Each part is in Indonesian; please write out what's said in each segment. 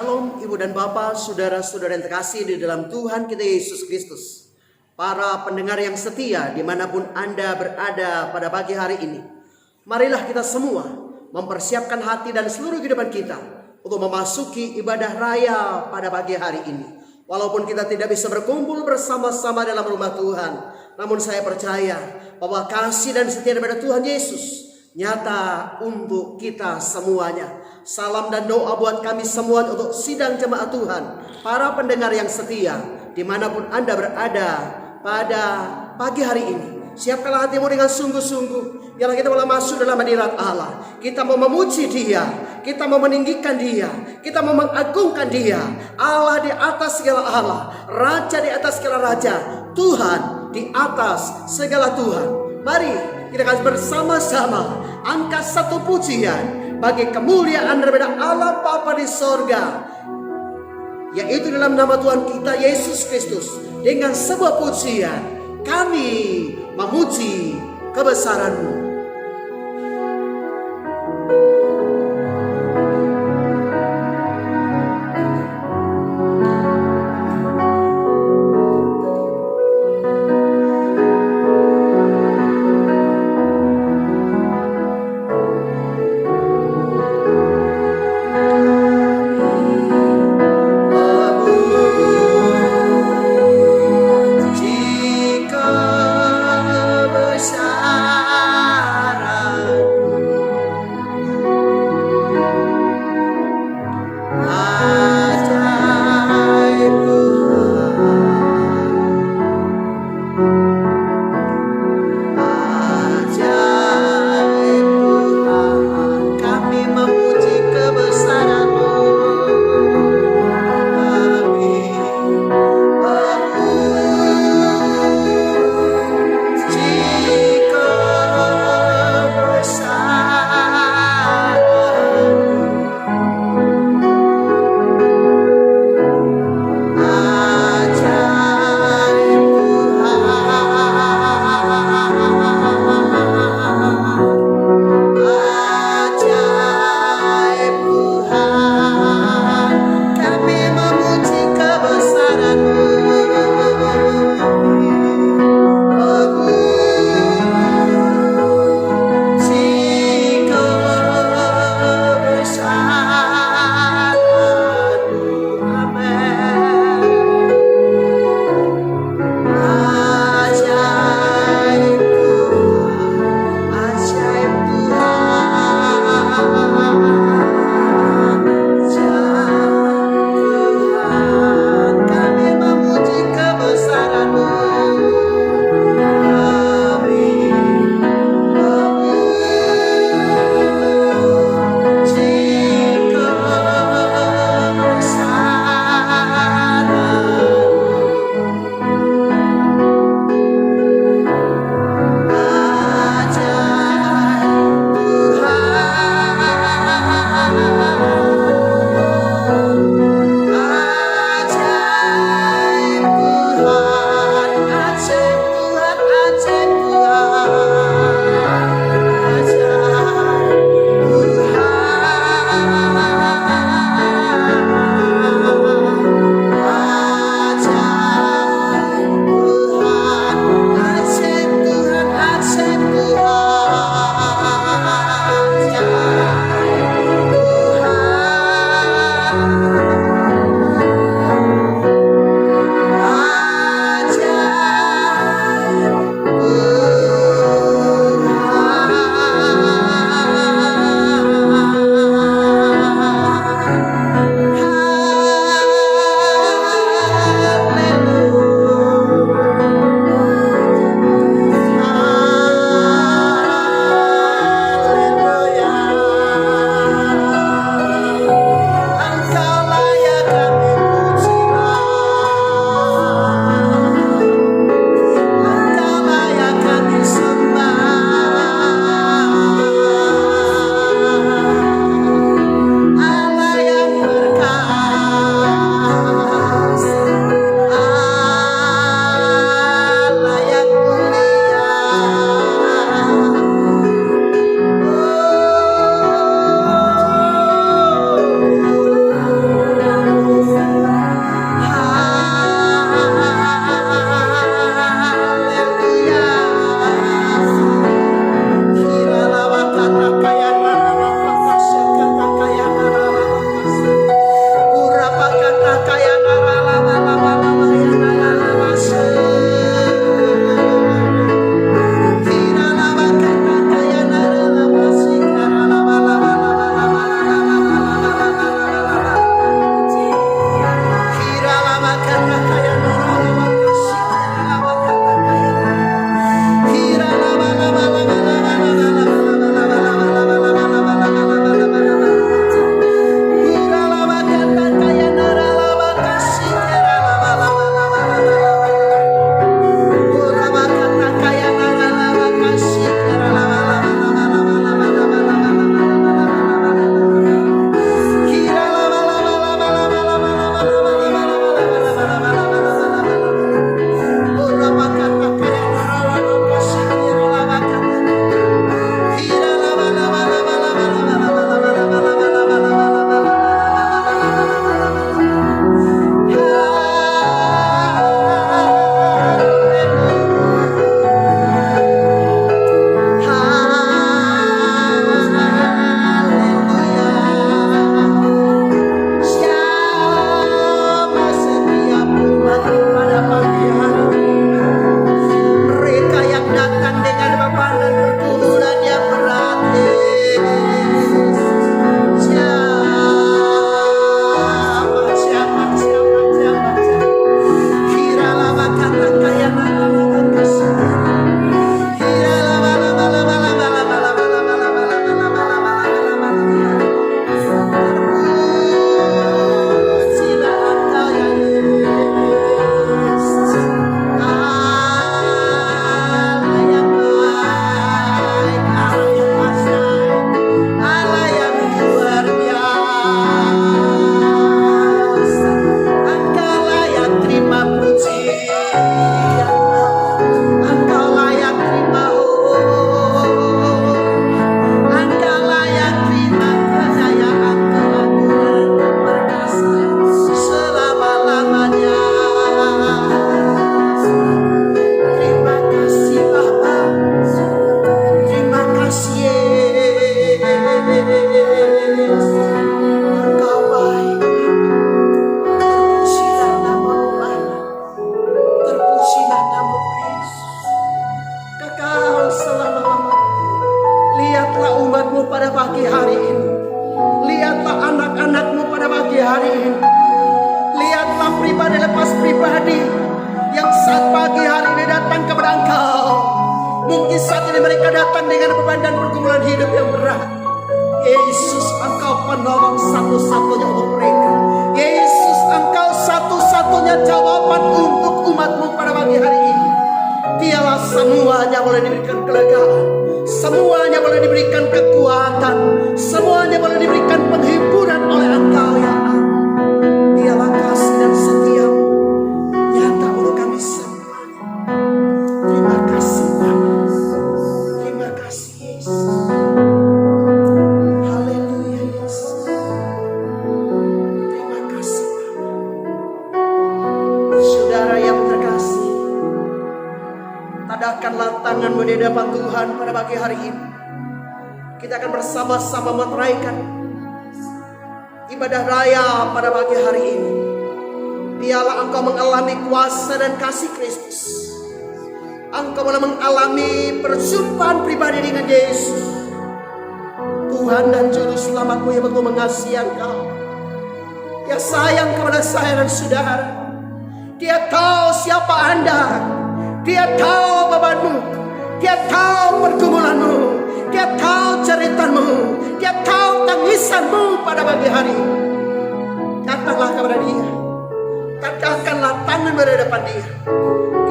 Shalom Ibu dan Bapak, saudara-saudara yang terkasih di dalam Tuhan kita Yesus Kristus. Para pendengar yang setia dimanapun Anda berada pada pagi hari ini, marilah kita semua mempersiapkan hati dan seluruh kehidupan kita untuk memasuki ibadah raya pada pagi hari ini. Walaupun kita tidak bisa berkumpul bersama-sama dalam rumah Tuhan, namun saya percaya bahwa kasih dan setia daripada Tuhan Yesus nyata untuk kita semuanya. Salam dan doa buat kami semua untuk sidang jemaat Tuhan, para pendengar yang setia dimanapun Anda berada pada pagi hari ini. Siapkanlah hatimu dengan sungguh-sungguh. Biarlah kita mulai masuk dalam hadirat Allah. Kita mau memuji Dia, kita mau meninggikan Dia, kita mau mengagungkan Dia. Allah di atas segala Allah, Raja di atas segala Raja, Tuhan di atas segala Tuhan. Mari kita akan bersama-sama angkat satu pujian bagi kemuliaan daripada Allah Bapa di sorga, yaitu dalam nama Tuhan kita Yesus Kristus. Dengan sebuah pujian kami memuji kebesaran-Mu. ini. Lihatlah pribadi lepas pribadi yang saat pagi hari ini datang kepada Engkau. Mungkin saat ini mereka datang dengan beban dan pergumulan hidup yang berat. Yesus, Engkau penolong satu-satunya untuk mereka. Yesus, Engkau satu-satunya jawaban untuk umat-Mu pada pagi hari ini. Dialah semuanya boleh diberikan kelegaan, semuanya boleh diberikan kekuatan, semuanya boleh diberikan penghiburan oleh Engkau ya Allah. Dialah kasih dan setia nyata untuk kami semua. Terima kasih Bapa, terima kasih Yesus. Haleluya Yesus. Terima kasih Bapa. Saudara yang terkasih, tadahkanlah tanganmu di depan Tuhan pada pagi hari ini. Kita akan bersama-sama meneraikan ibadah raya pada pagi hari ini. Biarlah engkau mengalami kuasa dan kasih Kristus. Engkau boleh mengalami perjumpaan pribadi dengan Yesus, Tuhan dan Juru Selamatmu yang betul mengasihi engkau, yang sayang kepada saya dan saudara. Dia tahu siapa Anda, Dia tahu bebanmu, Dia tahu pergumulanmu, Dia tahu ceritamu, Dia tahu tangisanmu pada pagi hari. Datanglah kepada Dia, katakanlah tangan berada depan Dia.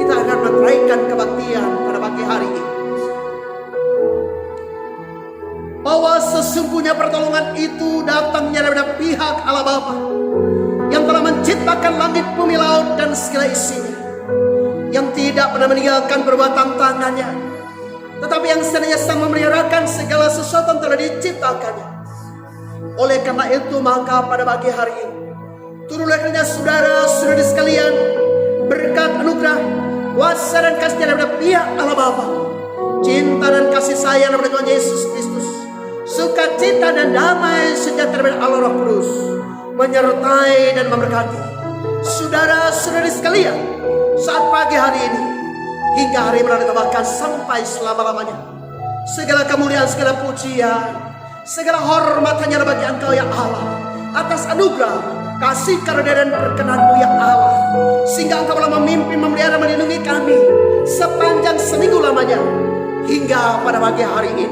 Kita akan menaikkan kebaktian pada pagi hari ini, bahwa sesungguhnya pertolongan itu datangnya dari pihak Allah Bapa yang telah menciptakan langit, bumi, laut dan segala isinya, yang tidak pernah meninggalkan perbuatan tangannya, tetapi yang senantiasa memeliharakan segala sesuatu yang telah diciptakannya. Oleh karena itu maka pada pagi hari ini turunlah kiranya saudara-saudari sekalian berkat anugerah, kuasa dan kasih daripada pihak Allah Bapa, cinta dan kasih sayang daripada Tuhan Yesus Kristus, sukacita dan damai sejahtera daripada Allah Roh Kudus menyertai dan memberkati saudara-saudari sekalian saat pagi hari ini hingga hari berada bahkan sampai selama-lamanya. Segala kemuliaan, segala pujian, segala hormat hanya bagi Engkau ya Allah, atas anugerah, kasih karunia dan perkenan-Mu ya Allah, sehingga Engkau telah memimpin, memelihara, melindungi kami sepanjang seminggu lamanya hingga pada pagi hari ini.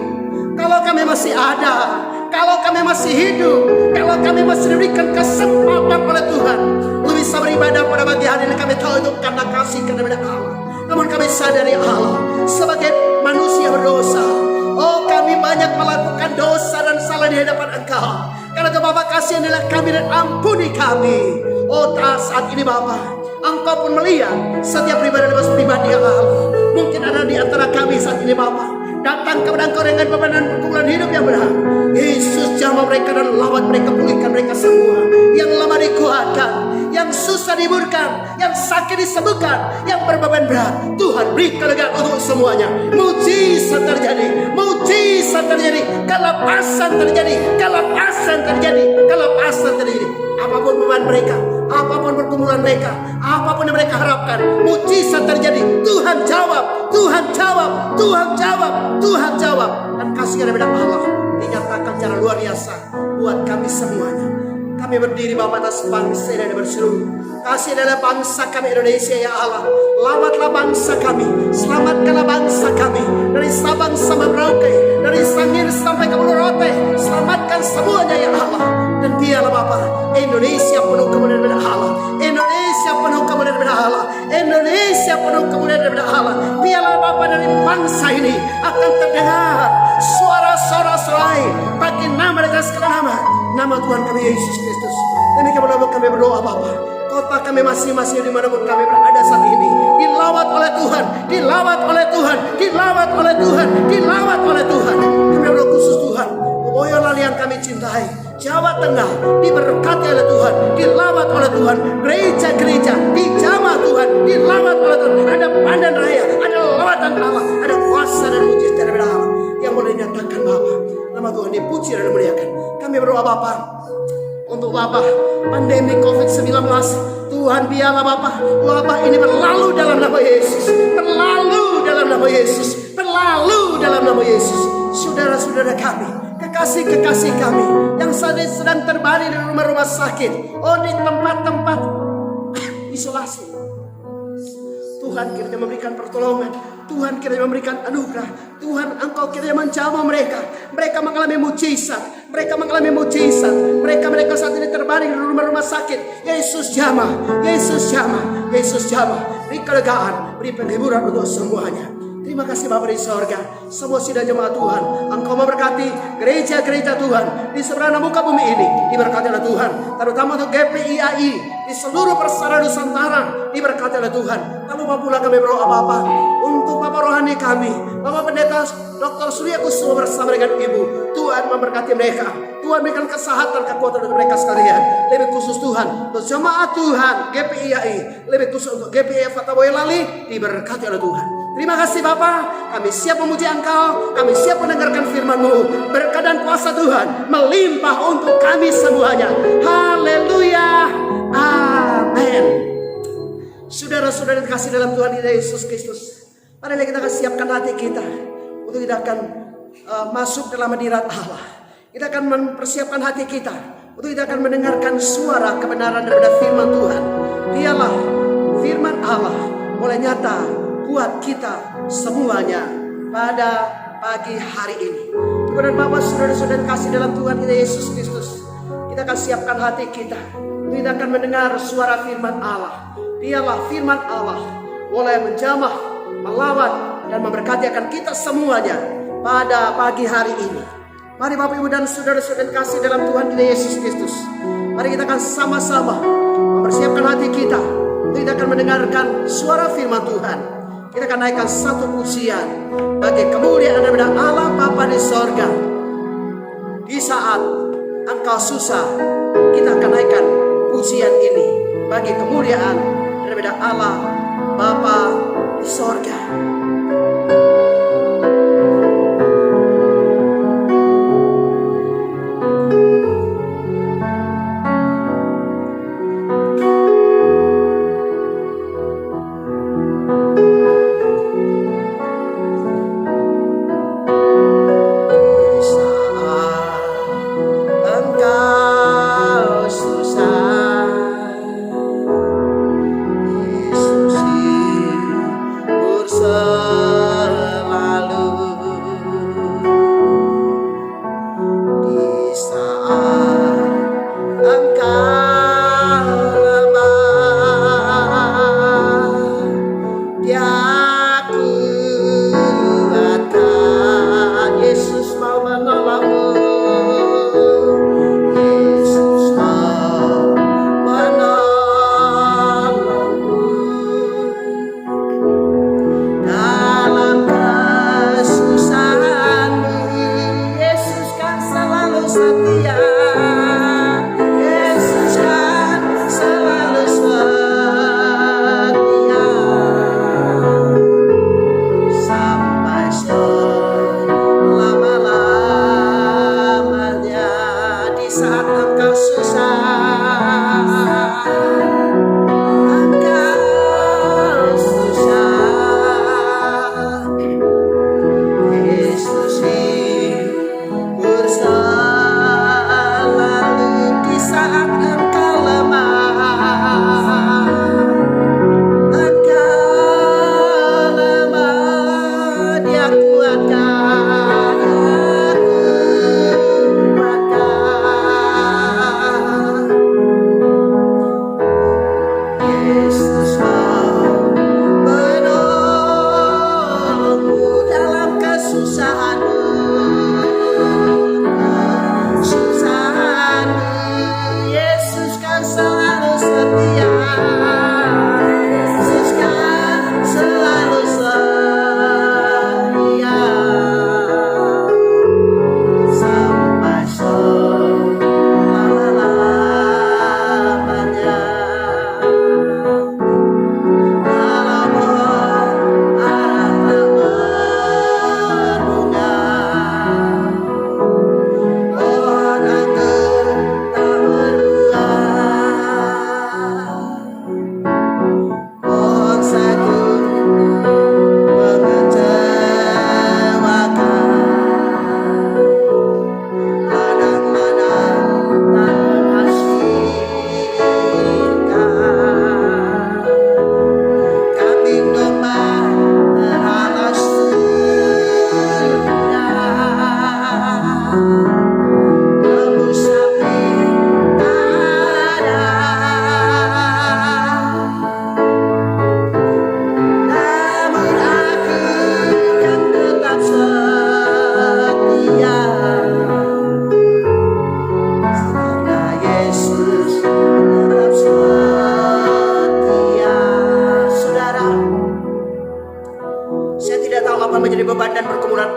Kalau kami masih ada, kalau kami masih hidup, kalau kami masih diberikan kesempatan oleh Tuhan untuk bisa beribadah pada pagi hari ini, kami tahu itu karena kasih karunia Allah. Namun kami sadari Allah sebagai manusia berdosa, oh kami banyak melakukan dosa dan salah di hadapan Engkau. Karena itu Bapa, kasihanilah kami dan ampuni kami. Oh saat ini Bapa, Engkau pun melihat setiap pribadi ya Allah. Mungkin ada di antara kami saat ini Bapa datang kepada Engkau dengan beban dan pergumulan hidup yang berat. Yesus, jamah mereka dan lawat mereka, pulihkan mereka semua. Yang lemah dikuatkan, yang susah dihiburkan, yang sakit disembuhkan, yang berbeban berat, Tuhan beri kelegaan untuk semuanya. Mujizat terjadi, mujizat terjadi, kelepasan terjadi, kelepasan terjadi, kelepasan terjadi. Apapun beban mereka, apapun pergumulan mereka, apapun yang mereka harapkan, mujizat terjadi. Tuhan jawab, Tuhan jawab, Tuhan jawab, Tuhan jawab. Dan kasih daripada Allah dinyatakan secara luar biasa buat kami semuanya. Kami berdiri Bapa atas bangsa dan berseru. Kasih adalah bangsa kami Indonesia ya Allah. Lawatlah bangsa kami, selamatkanlah bangsa kami dari Sabang sampai Merauke, dari Sangir sampai ke Pulau Rote. Selamatkan semuanya ya Allah. Dan biarlah Bapa, Indonesia penuh kemuliaan daripada Allah, Indonesia penuh kemuliaan daripada Allah, Indonesia penuh kemuliaan daripada Allah. Biarlah Bapa, dari bangsa ini akan terdengar suara-suara serai bagi nama dan segala nama Tuhan kami Yesus Kristus. Demikian kami berdoa Bapa, kota kami masing-masing dimanapun kami berada saat ini dilawat oleh Tuhan, dilawat oleh Tuhan, dilawat oleh Tuhan, dilawat oleh Tuhan. Kami berdoa khusus Tuhan, Boyolali yang kami cintai, Jawa Tengah diberkati oleh Tuhan, dilawat oleh Tuhan. Gereja-gereja dijamah Tuhan, dilawat oleh Tuhan. Ada pandan raya, ada lawatan Allah, ada kuasa dan mujizat dari Allah yang boleh nyatakan Bapa. Nama Tuhan dipuji dan dimuliakan. Kami berdoa Bapa untuk Bapa pandemi COVID-19. Tuhan biarlah Bapa, wabah ini berlalu dalam nama Yesus, berlalu dalam nama Yesus, berlalu dalam nama Yesus. Saudara-saudara kami, kekasih-kekasih kami yang sedang terbaring di rumah-rumah sakit, di tempat-tempat isolasi. Tuhan kiranya memberikan pertolongan, Tuhan kiranya memberikan anugerah. Tuhan, Engkau kiranya menjamah mereka. Mereka mengalami mujizat. Mereka mengalami mujizat. Mereka saat ini terbaring di rumah-rumah sakit. Yesus jamah, Yesus jamah, Yesus jamah. Beri kelegaan, beri penghiburan untuk semuanya. Terima kasih Bapa di sorga. Semua sidang jemaat Tuhan, Engkau memberkati gereja-gereja Tuhan di seberang muka bumi ini. Diberkati oleh Tuhan, terutama untuk GPIAI di seluruh persaudaraan Nusantara. Diberkati oleh Tuhan. Tak lupa pula kami berdoa Bapa untuk Bapak rohani kami, Bapak Pendeta Dr. Surya Kusumo bersama dengan Ibu. Tuhan memberkati mereka. Tuhan berikan kesehatan, kekuatan untuk mereka sekalian. Lebih khusus Tuhan untuk jemaat Tuhan GPIAI, lebih khusus untuk GPIAI Fata Boyolali, diberkati oleh Tuhan. Terima kasih Bapa, kami siap memuji Engkau, kami siap mendengarkan firman-Mu. Berkat dan kuasa Tuhan melimpah untuk kami semuanya. Haleluya, amin. Saudara-saudara yang kasih dalam Tuhan Yesus Kristus, marilah kita akan siapkan hati kita untuk kita akan masuk dalam hadirat Allah. Kita akan mempersiapkan hati kita untuk kita akan mendengarkan suara kebenaran daripada firman Tuhan. Dialah firman Allah boleh nyata buat kita semuanya pada pagi hari ini. Kepada Bapak, saudara-saudara kasih dalam Tuhan kita Yesus Kristus, kita akan siapkan hati kita. Kita akan mendengar suara firman Allah. Dialah firman Allah boleh menjamah, melawat, dan memberkati akan kita semuanya pada pagi hari ini. Mari Bapak Ibu dan saudara-saudara kasih dalam Tuhan kita Yesus Kristus, mari kita akan sama-sama mempersiapkan hati kita. Kita akan mendengarkan suara firman Tuhan. Kita akan naikkan satu pujian bagi kemuliaan daripada Allah Bapa di sorga. Di saat engkau susah, kita akan naikkan pujian ini bagi kemuliaan daripada Allah Bapa di sorga.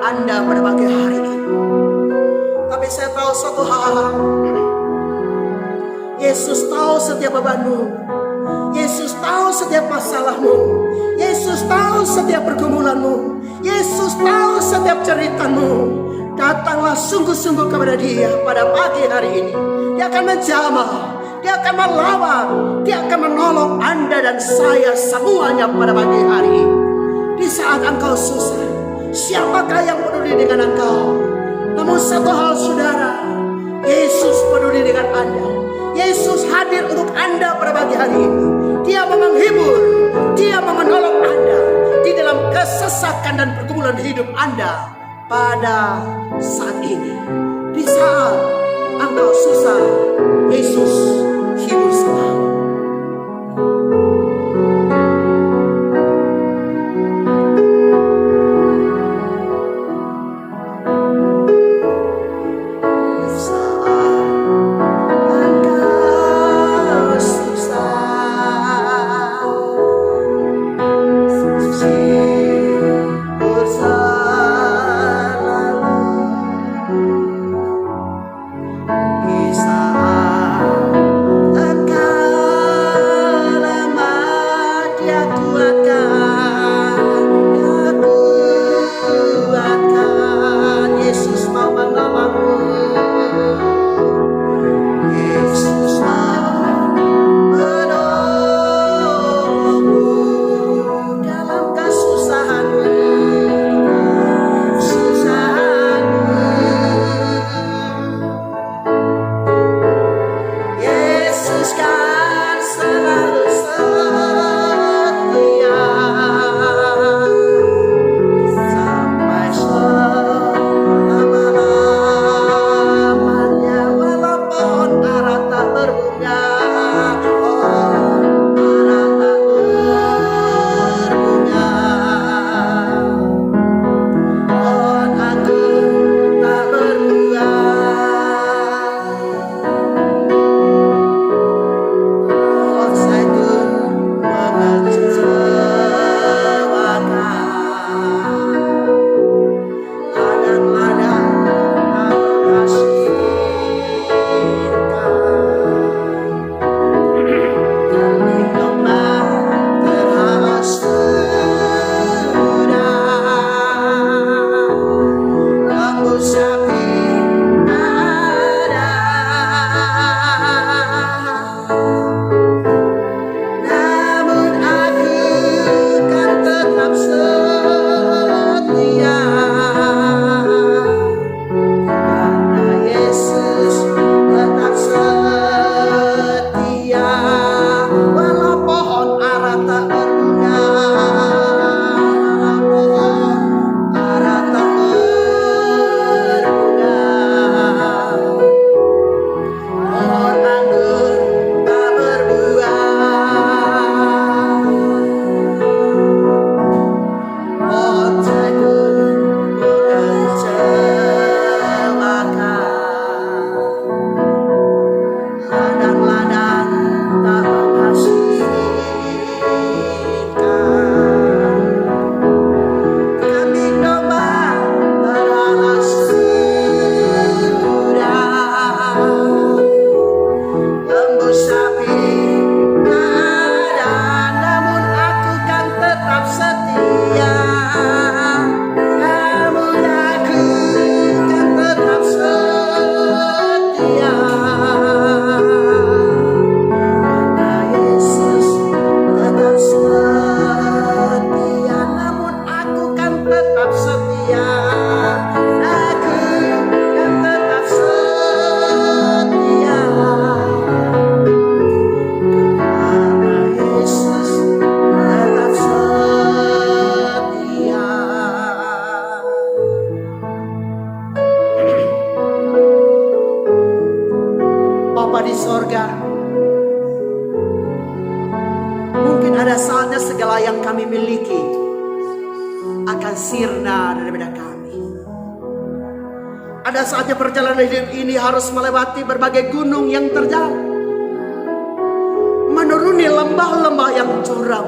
Anda pada pagi hari ini. Tapi saya tahu satu hal, Yesus tahu setiap bebanmu, Yesus tahu setiap masalahmu, Yesus tahu setiap pergumulanmu, Yesus tahu setiap ceritamu. Datanglah sungguh-sungguh kepada Dia pada pagi hari ini. Dia akan menjamah, Dia akan melawan, Dia akan menolong Anda dan saya semuanya pada pagi hari ini. Di saat engkau susah, siapakah yang peduli dengan engkau? Namun satu hal saudara, Yesus peduli dengan Anda. Yesus hadir untuk Anda pada pagi hari ini. Dia mau menghibur, Dia mau menolong Anda di dalam kesesakan dan pergumulan hidup Anda pada saat ini. Di saat engkau susah, Yesus hibur selalu. yang kami miliki akan sirna daripada kami. Ada saatnya perjalanan hidup ini harus melewati berbagai gunung yang terjal, menuruni lembah-lembah yang curam.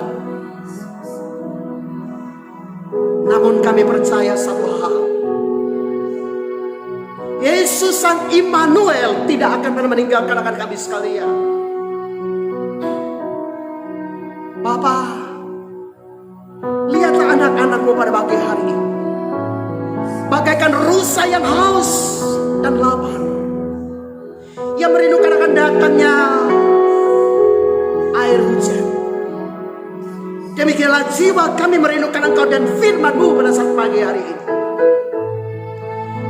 Namun kami percaya satu hal, Yesus Sang Immanuel tidak akan pernah meninggalkan akan kami sekalian. Bapa, lihatlah anak-anakmu pada pagi hari ini, bagaikan rusa yang haus dan lapar, yang merindukan akan datangnya air hujan. Demikianlah jiwa kami merindukan Engkau dan firman-Mu pada saat pagi hari ini.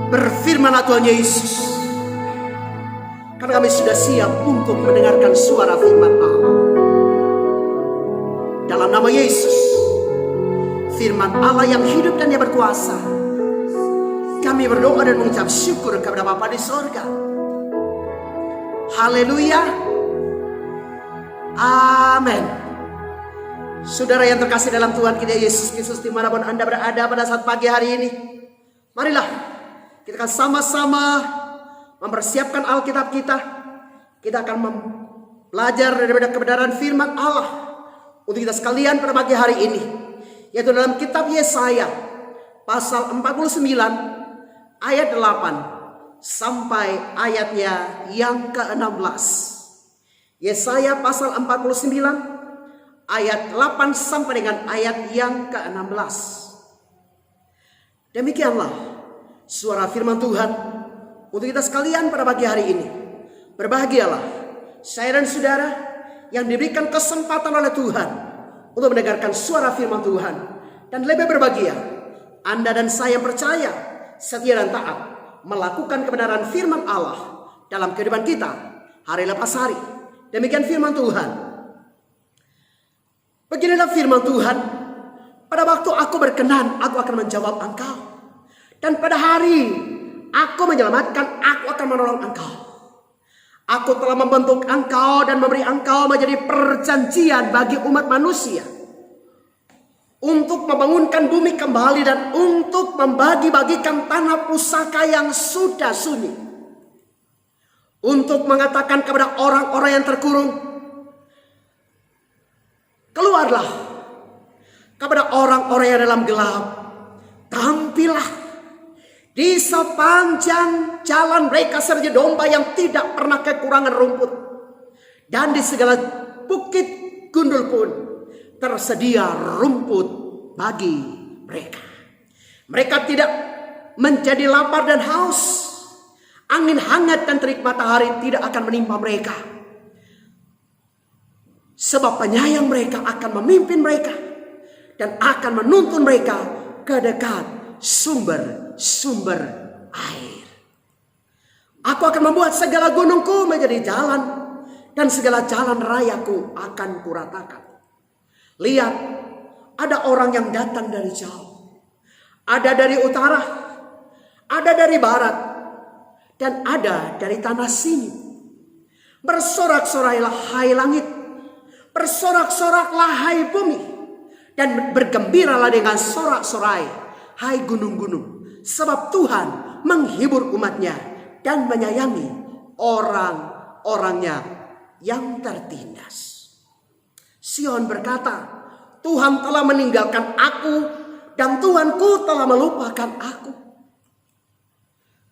Berfirmanlah Tuhan Yesus, karena kami sudah siap untuk mendengarkan suara firman Allah. Dalam nama Yesus, firman Allah yang hidup dan yang berkuasa, kami berdoa dan mengucap syukur kepada Bapa di sorga. Haleluya. Amin. Saudara yang terkasih dalam Tuhan kita Yesus Kristus, dimanapun Anda berada pada saat pagi hari ini, marilah kita akan sama-sama mempersiapkan Alkitab kita. Kita akan belajar daripada kebenaran firman Allah untuk kita sekalian pada pagi hari ini, yaitu dalam kitab Yesaya pasal 49 ayat 8 sampai ayatnya yang ke-16. Yesaya pasal 49 ayat 8 sampai dengan ayat yang ke-16. Demikianlah suara firman Tuhan untuk kita sekalian pada pagi hari ini. Berbahagialah saya dan saudara yang diberikan kesempatan oleh Tuhan untuk mendengarkan suara firman Tuhan. Dan lebih berbahagia Anda dan saya yang percaya, setia dan taat melakukan kebenaran firman Allah dalam kehidupan kita hari lepas hari. Demikian firman Tuhan. Beginilah firman Tuhan, pada waktu aku berkenan, aku akan menjawab engkau. Dan pada hari aku menyelamatkan, aku akan menolong engkau. Aku telah membentuk engkau dan memberi engkau menjadi perjanjian bagi umat manusia, untuk membangunkan bumi kembali dan untuk membagi-bagikan tanah pusaka yang sudah sunyi, untuk mengatakan kepada orang-orang yang terkurung, keluarlah. Kepada orang-orang yang dalam gelap, tampillah. Di sepanjang jalan mereka serja domba yang tidak pernah kekurangan rumput, dan di segala bukit gundul pun tersedia rumput bagi mereka. Mereka tidak menjadi lapar dan haus. Angin hangat dan terik matahari tidak akan menimpa mereka, sebab penyayang mereka akan memimpin mereka dan akan menuntun mereka ke dekat sumber-sumber air. Aku akan membuat segala gunungku menjadi jalan, dan segala jalan rayaku akan kuratakan. Lihat, ada orang yang datang dari jauh, ada dari utara, ada dari barat, dan ada dari tanah sini. Bersorak-sorailah hai langit, bersorak-soraklah hai bumi, dan bergembiralah dengan sorak-sorai hai gunung-gunung, sebab Tuhan menghibur umatnya dan menyayangi orang-orangnya yang tertindas. Sion berkata, Tuhan telah meninggalkan aku dan Tuhanku telah melupakan aku.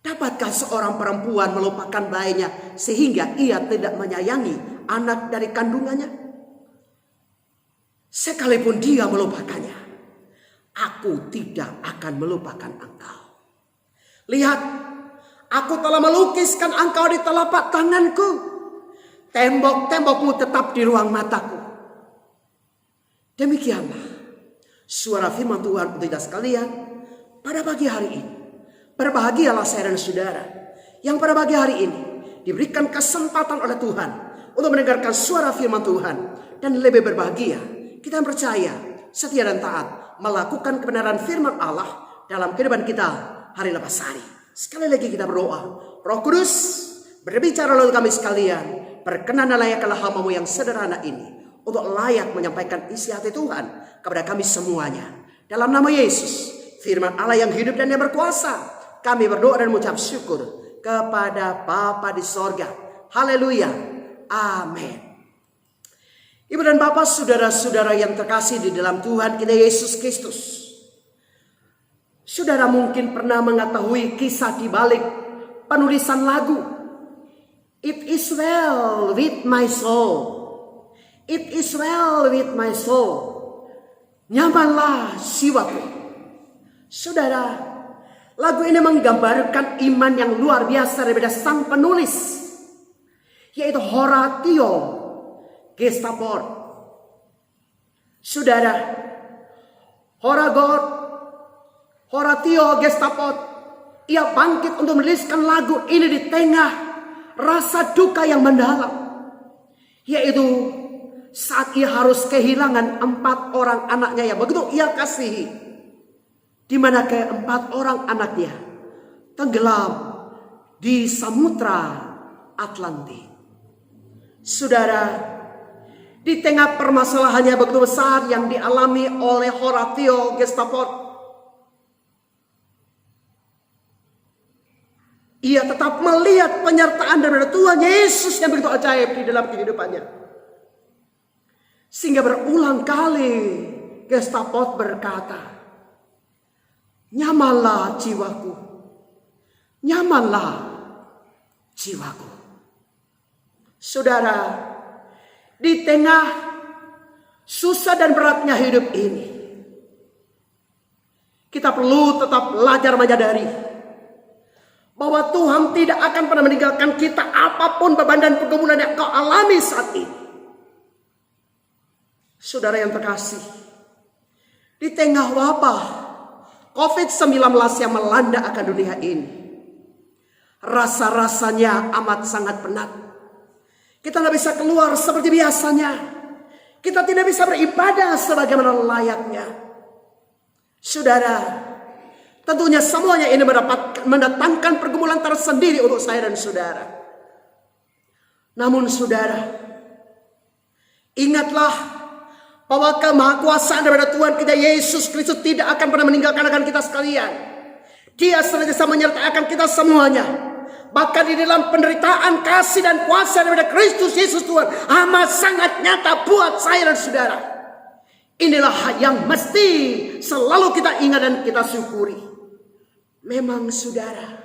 Dapatkah seorang perempuan melupakan bayinya sehingga ia tidak menyayangi anak dari kandungannya? Sekalipun dia melupakannya, aku tidak akan melupakan engkau. Lihat, aku telah melukiskan engkau di telapak tanganku. Tembok-tembokmu tetap di ruang mataku. Demikianlah suara firman Tuhan untuk kita sekalian pada pagi hari ini. Berbahagialah saya dan saudara yang pada pagi hari ini diberikan kesempatan oleh Tuhan untuk mendengarkan suara firman Tuhan. Dan lebih berbahagia kita percaya, setia dan taat melakukan kebenaran firman Allah dalam kehidupan kita hari lepas hari. Sekali lagi kita berdoa, Roh Kudus berbicara lalu kami sekalian, berkenanlah yaklah hamba-Mu yang sederhana ini untuk layak menyampaikan isi hati Tuhan kepada kami semuanya. Dalam nama Yesus, firman Allah yang hidup dan yang berkuasa, kami berdoa dan mengucap syukur kepada Bapa di sorga. Haleluya. Amin. Ibu dan Bapak, saudara-saudara yang terkasih di dalam Tuhan kita Yesus Kristus. Saudara mungkin pernah mengetahui kisah di balik penulisan lagu. It is well with my soul. It is well with my soul. Nyamanlah jiwaku. Saudara, lagu ini menggambarkan iman yang luar biasa daripada sang penulis, yaitu Horatio Gestaport. Saudara, Horatio Gestaport, ia bangkit untuk menuliskan lagu ini di tengah rasa duka yang mendalam, yaitu saat ia harus kehilangan 4 orang anaknya yang begitu ia kasihi, di mana ke-4 orang anaknya tenggelam di Samudra Atlantik. Saudara, di tengah permasalahannya begitu besar yang dialami oleh Horatio Gestaport, ia tetap melihat penyertaan dari Tuhan Yesus yang begitu ajaib di dalam kehidupannya. Sehingga berulang kali Gestaport berkata, nyamanlah jiwaku, nyamanlah jiwaku. Saudara, di tengah susah dan beratnya hidup ini, kita perlu tetap belajar menyadari bahwa Tuhan tidak akan pernah meninggalkan kita apapun beban dan pergumulan yang kau alami saat ini. Saudara yang terkasih, di tengah wabah COVID-19 yang melanda akan dunia ini, rasa-rasanya amat sangat penat. Kita tidak bisa keluar seperti biasanya. Kita tidak bisa beribadah sebagaimana layaknya. Saudara, tentunya semuanya ini mendatangkan pergumulan tersendiri untuk saya dan saudara. Namun saudara, ingatlah bahwa kemahakuasaan daripada Tuhan kita Yesus Kristus tidak akan pernah meninggalkan akan kita sekalian. Dia senantiasa menyertai akan kita semuanya. Bahkan di dalam penderitaan, kasih dan kuasa daripada Kristus Yesus Tuhan amat sangat nyata buat saya dan saudara. Inilah yang mesti selalu kita ingat dan kita syukuri. Memang saudara,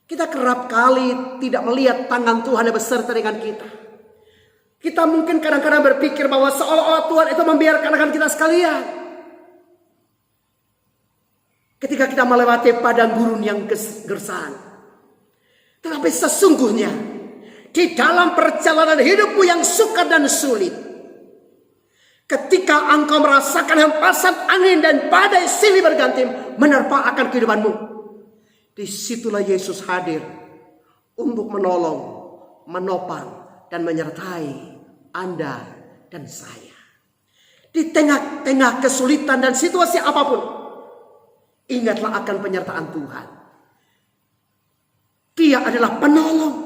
kita kerap kali tidak melihat tangan Tuhan yang beserta dengan kita. Kita mungkin kadang-kadang berpikir bahwa seolah-olah Tuhan itu membiarkan akan kita sekalian. Ketika kita melewati padang gurun yang gersang. Tetapi sesungguhnya di dalam perjalanan hidupmu yang sukar dan sulit, ketika engkau merasakan hempasan angin dan badai silih berganti menerpa akan kehidupanmu, disitulah Yesus hadir untuk menolong, menopang, dan menyertai Anda dan saya. Di tengah-tengah kesulitan dan situasi apapun, ingatlah akan penyertaan Tuhan. Dia adalah penolong.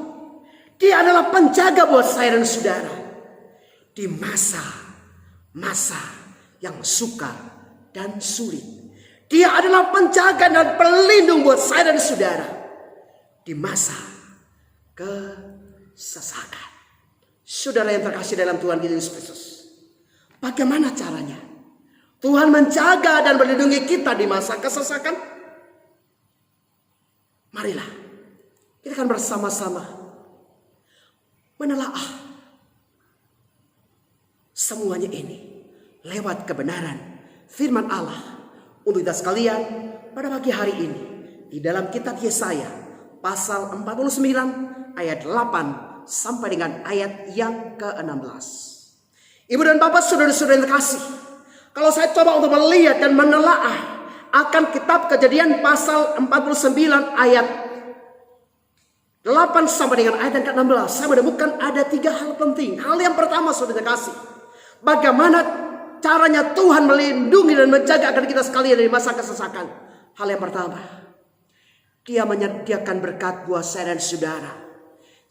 Dia adalah penjaga buat saya dan saudara. Di masa yang sukar dan sulit. Dia adalah penjaga dan pelindung buat saya dan saudara. Di masa kesesakan. Saudara yang terkasih dalam Tuhan Yesus Kristus. Bagaimana caranya Tuhan menjaga dan melindungi kita di masa kesesakan? Marilah kita akan bersama-sama menelaah semuanya ini lewat kebenaran firman Allah untuk kita sekalian pada pagi hari ini di dalam kitab Yesaya pasal 49 ayat 8 sampai dengan ayat yang ke-16. Ibu dan bapak, saudara-saudara yang terkasih, kalau saya coba untuk melihat dan menelaah akan kitab Kejadian pasal 49 ayat 8 sampai dengan ayat yang ke-16, saya menemukan ada 3 hal penting. Hal yang pertama, saudara kasih, bagaimana caranya Tuhan melindungi dan menjaga agar kita sekalian dari masa kesesakan. Hal yang pertama, Dia menyediakan berkat buat saya dan saudara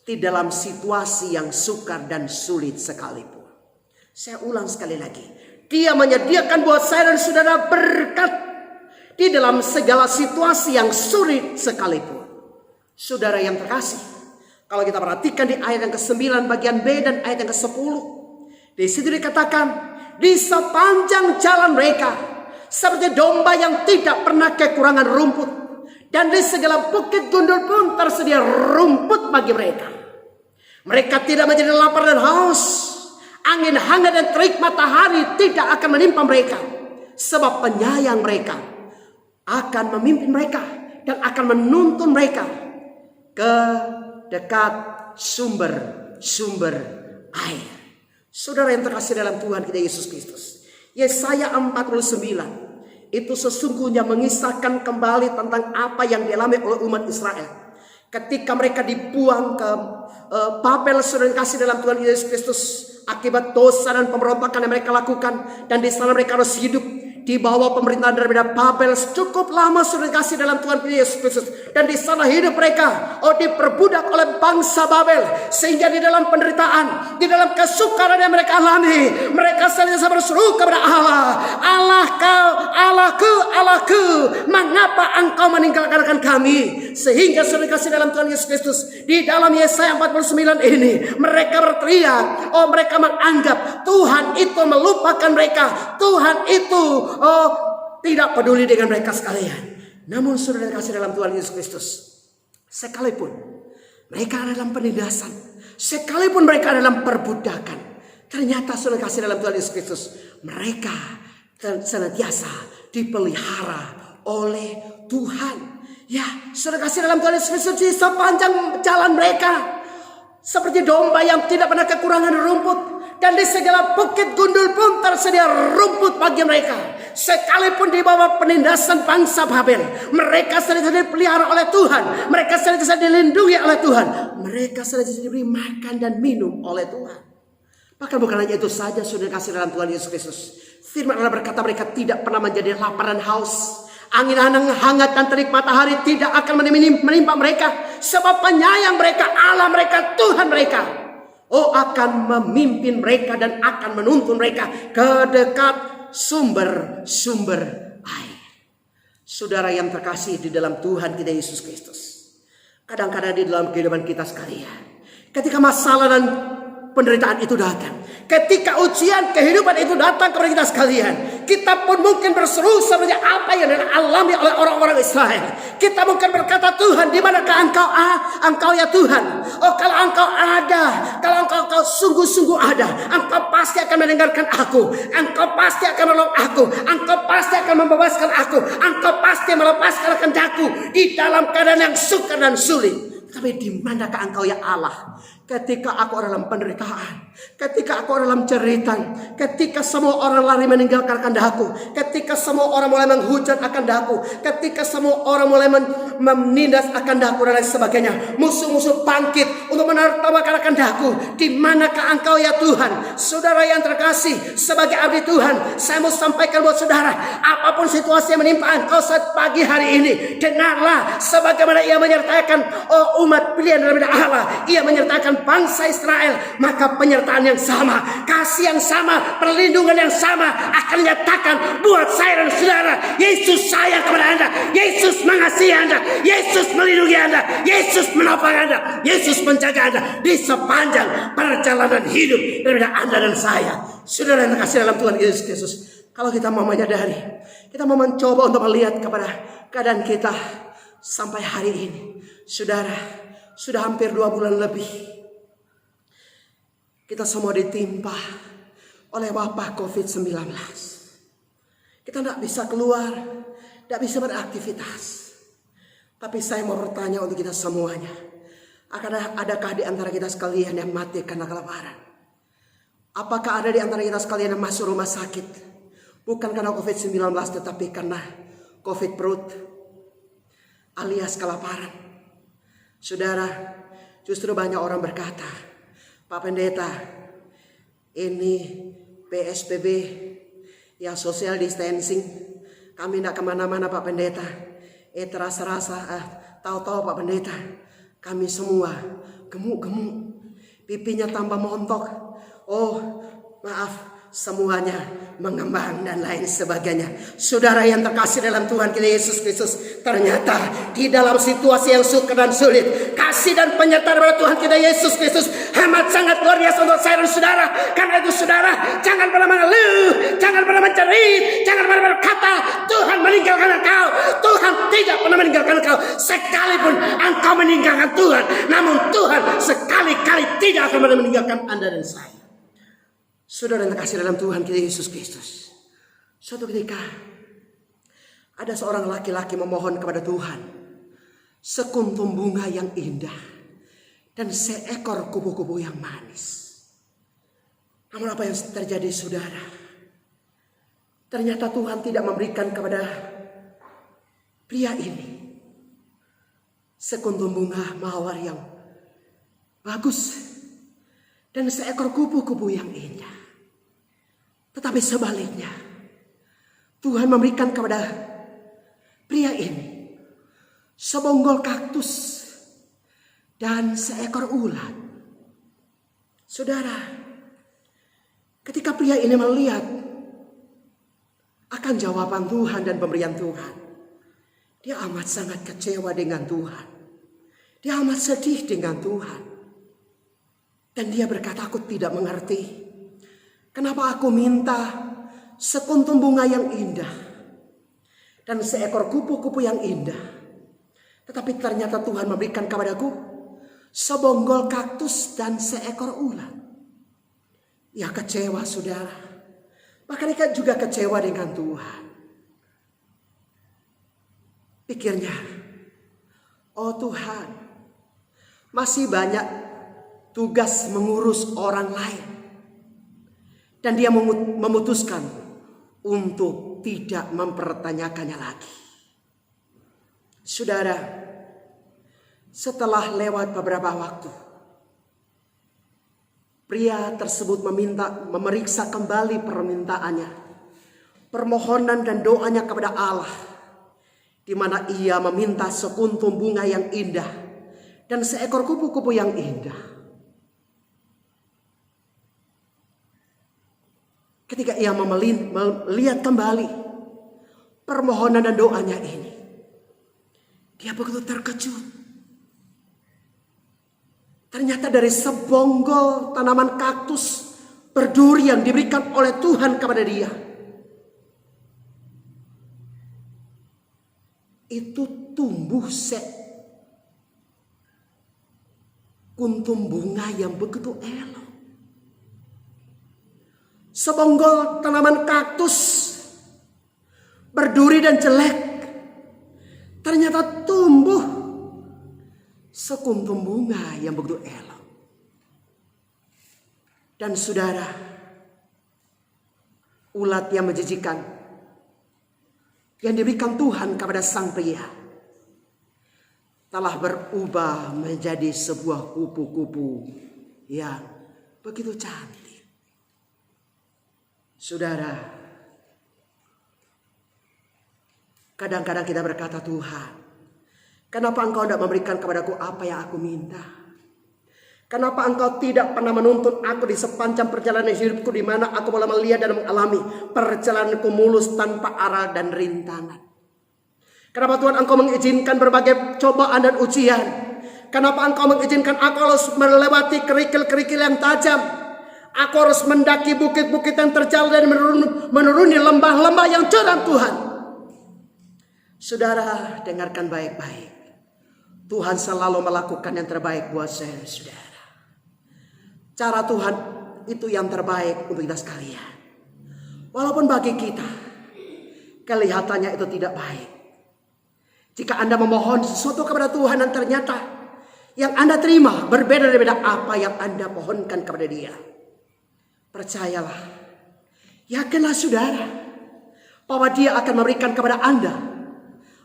di dalam situasi yang sukar dan sulit sekalipun. Saya ulang sekali lagi, Dia menyediakan buat saya dan saudara berkat di dalam segala situasi yang sulit sekalipun. Saudara yang terkasih, kalau kita perhatikan di ayat yang ke-9 bagian B dan ayat yang ke-10, di situ dikatakan, di sepanjang jalan mereka seperti domba yang tidak pernah kekurangan rumput, Dan di segala bukit gundul pun tersedia rumput bagi mereka. Mereka tidak menjadi lapar dan haus. Angin hangat dan terik matahari tidak akan menimpa mereka. Sebab penyayang mereka akan memimpin mereka dan akan menuntun mereka ke dekat sumber-sumber air. Saudara yang terkasih dalam Tuhan kita Yesus Kristus, Yesaya 49 itu sesungguhnya mengisahkan kembali tentang apa yang dialami oleh umat Israel ketika mereka dibuang ke Babel. Saudara yang kasih dalam Tuhan Yesus Kristus, akibat dosa dan pemberontakan yang mereka lakukan, dan di sana mereka harus hidup di bawah pemerintahan daripada Babel cukup lama. Sudah kasih dalam Tuhan Yesus Kristus, dan di sana hidup mereka diperbudak oleh bangsa Babel, sehingga di dalam penderitaan, di dalam kesukaran yang mereka alami, mereka senantiasa berseru kepada Allah, Allahku, mengapa engkau meninggalkan kami? Sehingga sudah kasih dalam Tuhan Yesus Kristus, di dalam Yesaya 49 ini mereka berteriak, mereka menganggap Tuhan itu melupakan mereka, Tuhan itu tidak peduli dengan mereka sekalian. Namun saudara kasih dalam Tuhan Yesus Kristus, sekalipun mereka ada dalam penindasan, sekalipun mereka ada dalam perbudakan, ternyata saudara kasih dalam Tuhan Yesus Kristus, mereka senantiasa dipelihara oleh Tuhan. Ya, saudara kasih dalam Tuhan Yesus Kristus, di sepanjang jalan mereka seperti domba yang tidak pernah kekurangan rumput, dan di segala bukit gundul pun tersedia rumput bagi mereka. Sekalipun di bawah penindasan bangsa Babel, mereka senantiasa dipelihara oleh Tuhan, mereka senantiasa dilindungi oleh Tuhan, mereka senantiasa diberi makan dan minum oleh Tuhan. Bahkan bukan hanya itu saja, sudah kasih dalam Tuhan Yesus Kristus, firman Allah berkata mereka tidak pernah menjadi lapar dan haus. Angin hangat dan terik matahari tidak akan menimpa mereka, sebab penyayang mereka, Allah mereka, Tuhan mereka, akan memimpin mereka dan akan menuntun mereka ke dekat sumber-sumber air. Saudara yang terkasih di dalam Tuhan kita Yesus Kristus, kadang-kadang di dalam kehidupan kita sekalian, ketika masalah dan penderitaan itu datang, ketika ujian kehidupan itu datang kepada kita sekalian, kita pun mungkin berseru seperti apa yang dialami oleh orang-orang Israel. Kita mungkin berkata, Tuhan, di manakah engkau? Engkau ya Tuhan. Kalau engkau ada, kalau engkau sungguh-sungguh ada, engkau pasti akan mendengarkan aku, engkau pasti akan menolong aku, engkau pasti akan membebaskan aku, engkau pasti melepaskan kehendakku di dalam keadaan yang sukar dan sulit. Tapi di manakah engkau ya Allah? Ketika aku dalam penderitaan, ketika aku dalam jeritan, ketika semua orang lari meninggalkan kehendakku, ketika semua orang mulai menghujat akan kehendakku, ketika semua orang mulai menindas akan kehendakku dan lain sebagainya, musuh-musuh bangkit untuk menertawakan kehendakku, di manakah engkau ya Tuhan? Saudara yang terkasih, sebagai abdi Tuhan, saya mau sampaikan buat saudara, apapun situasi yang menimpa engkau saat pagi hari ini, dengarlah sebagaimana ia menyertakan umat pilihan daripada Allah, ia menyertakan bangsa Israel, maka penyertaan yang sama, kasih yang sama, perlindungan yang sama akan dinyatakan buat saya dan saudara. Yesus sayang kepada Anda, Yesus mengasihi Anda, Yesus melindungi Anda, Yesus menopang Anda, Yesus menjaga Anda di sepanjang perjalanan hidup daripada Anda dan saya. Saudara yang terkasih dalam Tuhan Yesus Kristus, kalau kita mau menyadari, kita mau mencoba untuk melihat kepada keadaan kita sampai hari ini, saudara, sudah hampir 2 bulan lebih kita semua ditimpa oleh wabah COVID-19. Kita tidak bisa keluar, tidak bisa beraktivitas. Tapi saya mau bertanya untuk kita semuanya, adakah di antara kita sekalian yang mati karena kelaparan? Apakah ada di antara kita sekalian yang masuk rumah sakit bukan karena COVID-19, tetapi karena COVID perut alias kelaparan? Saudara, justru banyak orang berkata, Pak Pendeta, ini PSBB yang social distancing, kami tidak kemana-mana Pak Pendeta. Terasa-rasa, tahu-tahu Pak Pendeta, kami semua gemuk-gemuk, pipinya tambah montok. Maaf, semuanya mengembang dan lain sebagainya. Saudara yang terkasih dalam Tuhan kita Yesus Kristus, ternyata di dalam situasi yang sukar dan sulit, kasih dan penyertaan dari Tuhan kita Yesus Kristus amat sangat luar biasa untuk saya dan saudara. Karena itu saudara, jangan pernah mengeluh, jangan pernah mencerit, jangan pernah berkata Tuhan meninggalkan engkau. Tuhan tidak pernah meninggalkan engkau. Sekalipun engkau meninggalkan Tuhan, namun Tuhan sekali-kali tidak akan pernah meninggalkan Anda dan saya. Saudara yang terkasih dalam Tuhan kita Yesus Kristus, suatu ketika ada seorang laki-laki memohon kepada Tuhan sekuntum bunga yang indah dan seekor kupu-kupu yang manis. Namun apa yang terjadi saudara? Ternyata Tuhan tidak memberikan kepada pria ini sekuntum bunga mawar yang bagus dan seekor kupu-kupu yang indah. Tetapi sebaliknya, Tuhan memberikan kepada pria ini sebonggol kaktus dan seekor ulat. Saudara, ketika pria ini melihat akan jawaban Tuhan dan pemberian Tuhan, dia amat sangat kecewa dengan Tuhan. Dia amat sedih dengan Tuhan. Dan dia berkata, aku tidak mengerti. Kenapa aku minta sekuntum bunga yang indah dan seekor kupu-kupu yang indah, tetapi ternyata Tuhan memberikan kepadaku sebonggol kaktus dan seekor ulat. Ya kecewa saudara. Bahkan dia juga kecewa dengan Tuhan. Pikirnya, oh Tuhan, masih banyak tugas mengurus orang lain. Dan dia memutuskan untuk tidak mempertanyakannya lagi. Saudara, setelah lewat beberapa waktu, pria tersebut memeriksa kembali permintaannya, permohonan dan doanya kepada Allah, di mana ia meminta sekuntum bunga yang indah dan seekor kupu-kupu yang indah. Ketika ia melihat kembali permohonan dan doanya ini, dia begitu terkejut. Ternyata dari sebonggol tanaman kaktus berduri yang diberikan oleh Tuhan kepada dia, itu tumbuh sekuntum bunga yang begitu elok. Sebonggol tanaman kaktus berduri dan jelek, ternyata tumbuh sekuntum bunga yang begitu elok. Dan saudara, ulat yang menjijikan yang diberikan Tuhan kepada sang pria telah berubah menjadi sebuah kupu-kupu yang begitu cantik. Saudara, kadang-kadang kita berkata, Tuhan, kenapa Engkau tidak memberikan kepadaku apa yang aku minta? Kenapa Engkau tidak pernah menuntun aku di sepanjang perjalanan hidupku, di mana aku boleh melihat dan mengalami perjalananku mulus tanpa arah dan rintangan? Kenapa Tuhan Engkau mengizinkan berbagai cobaan dan ujian? Kenapa Engkau mengizinkan aku harus melewati kerikil-kerikil yang tajam? Aku harus mendaki bukit-bukit yang terjal dan menuruni lembah-lembah yang curam Tuhan. Saudara, dengarkan baik-baik. Tuhan selalu melakukan yang terbaik buat saya, saudara. Cara Tuhan itu yang terbaik untuk kita sekalian. Walaupun bagi kita kelihatannya itu tidak baik. Jika Anda memohon sesuatu kepada Tuhan dan ternyata yang Anda terima berbeda daripada apa yang Anda mohonkan kepada Dia, percayalah, yakinlah saudara, bahwa Dia akan memberikan kepada Anda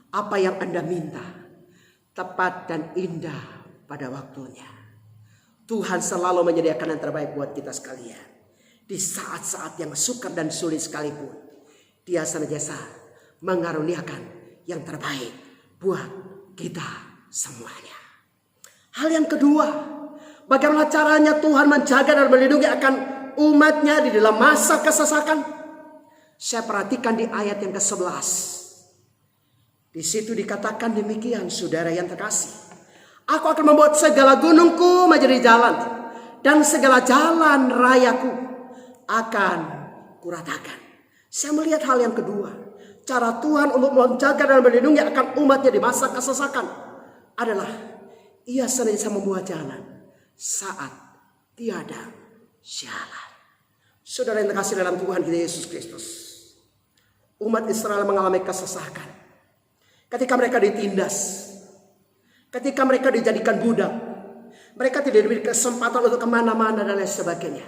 apa yang Anda minta, tepat dan indah pada waktunya. Tuhan selalu menyediakan yang terbaik buat kita sekalian. Di saat-saat yang sukar dan sulit sekalipun, Dia senantiasa mengaruniakan yang terbaik buat kita semuanya. Hal yang kedua, bagaimana caranya Tuhan menjaga dan melindungi akan umatnya di dalam masa kesesakan. Saya perhatikan di ayat yang ke-11. Di situ dikatakan demikian, saudara yang terkasih. Aku akan membuat segala gunungku menjadi jalan, dan segala jalan rayaku akan kuratakan. Saya melihat hal yang kedua. Cara Tuhan untuk menjaga dan melindungi akan umatnya di masa kesesakan adalah Ia senantiasa membuat jalan saat tiada jalan. Saudara yang terkasih dalam Tuhan kita Yesus Kristus, umat Israel mengalami kesesakan ketika mereka ditindas, ketika mereka dijadikan budak, mereka tidak diberi kesempatan untuk kemana-mana dan lain sebagainya.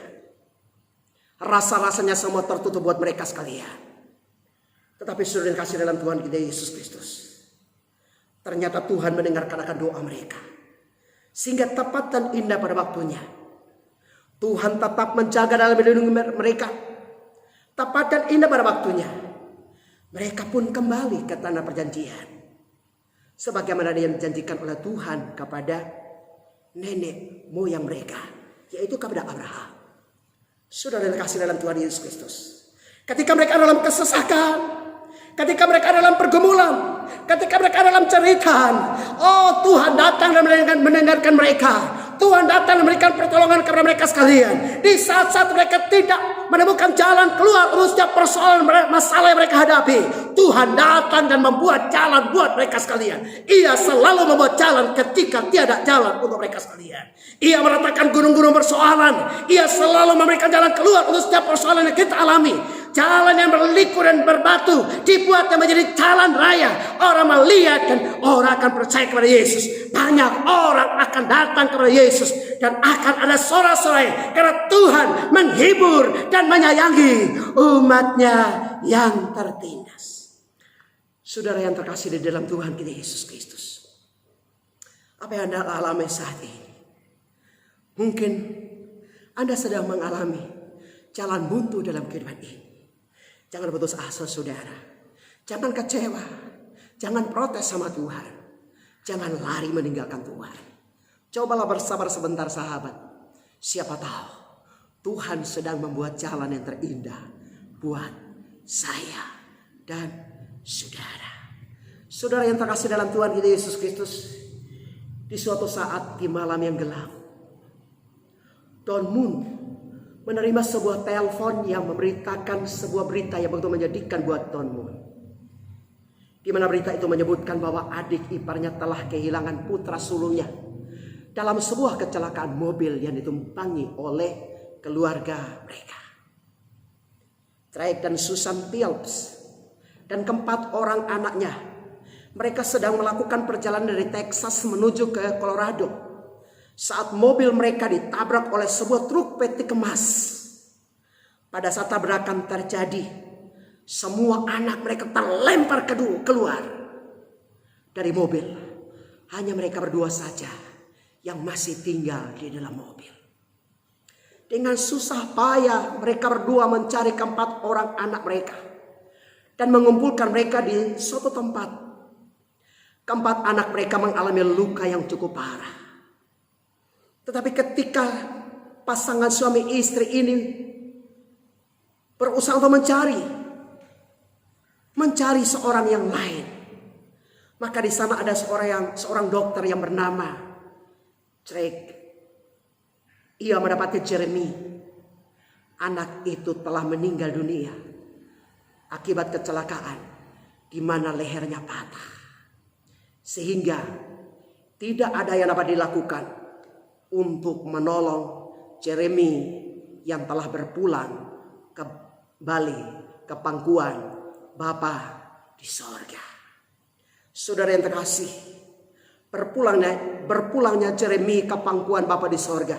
Rasa-rasanya semua tertutup buat mereka sekalian. Tetapi saudara yang kasih dalam Tuhan kita Yesus Kristus, ternyata Tuhan mendengarkan akan doa mereka. Sehingga tepat dan indah pada waktunya, Tuhan tetap menjaga dan melindungi mereka. Tepat dan indah pada waktunya, mereka pun kembali ke tanah perjanjian. Sebagaimana yang dijanjikan oleh Tuhan kepada nenek moyang mereka, yaitu kepada Abraham. Saudara yang kasih dalam Tuhan Yesus Kristus, ketika mereka dalam kesesakan, ketika mereka dalam pergumulan, ketika mereka dalam ceritaan, oh Tuhan datang dan mendengarkan mereka. Tuhan datang dan memberikan pertolongan kepada mereka sekalian. Di saat-saat mereka tidak menemukan jalan keluar untuk setiap persoalan masalah yang mereka hadapi, Tuhan datang dan membuat jalan buat mereka sekalian. Ia selalu membuat jalan ketika tiada jalan untuk mereka sekalian. Ia meratakan gunung-gunung persoalan. Ia selalu memberikan jalan keluar untuk setiap persoalan yang kita alami. Jalan yang berliku dan berbatu dibuatnya menjadi jalan raya. Orang melihat dan orang akan percaya kepada Yesus. Banyak orang akan datang kepada Yesus dan akan ada sorak-sorai karena Tuhan menghibur dan menyayangi umatnya yang tertindas. Saudara yang terkasih di dalam Tuhan kita Yesus Kristus, apa yang Anda alami saat ini? Mungkin Anda sedang mengalami jalan buntu dalam kehidupan ini. Jangan putus asa saudara. Jangan kecewa. Jangan protes sama Tuhan. Jangan lari meninggalkan Tuhan. Cobalah bersabar sebentar sahabat. Siapa tahu Tuhan sedang membuat jalan yang terindah buat saya dan saudara. Saudara yang terkasih dalam Tuhan kita Yesus Kristus, di suatu saat di malam yang gelap, Don Moon menerima sebuah telepon yang memberitakan sebuah berita yang begitu menyedihkan buat Don Moon. Di mana berita itu menyebutkan bahwa adik iparnya telah kehilangan putra sulungnya dalam sebuah kecelakaan mobil yang ditumpangi oleh keluarga mereka. Drake dan Susan Phillips dan keempat orang anaknya, mereka sedang melakukan perjalanan dari Texas menuju ke Colorado saat mobil mereka ditabrak oleh sebuah truk peti kemas. Pada saat tabrakan terjadi, semua anak mereka terlempar keluar dari mobil. Hanya mereka berdua saja yang masih tinggal di dalam mobil. Dengan susah payah mereka berdua mencari keempat orang anak mereka dan mengumpulkan mereka di suatu tempat. Keempat anak mereka mengalami luka yang cukup parah. Tetapi ketika pasangan suami istri ini berusaha untuk mencari seorang yang lain, maka di sana ada seorang dokter yang bernama Drake. Ia mendapati Jeremy, anak itu telah meninggal dunia akibat kecelakaan di mana lehernya patah, sehingga tidak ada yang dapat dilakukan untuk menolong Jeremy yang telah berpulang kembali ke pangkuan Bapa di sorga. Saudara yang terkasih, berpulangnya Jeremy ke pangkuan Bapa di sorga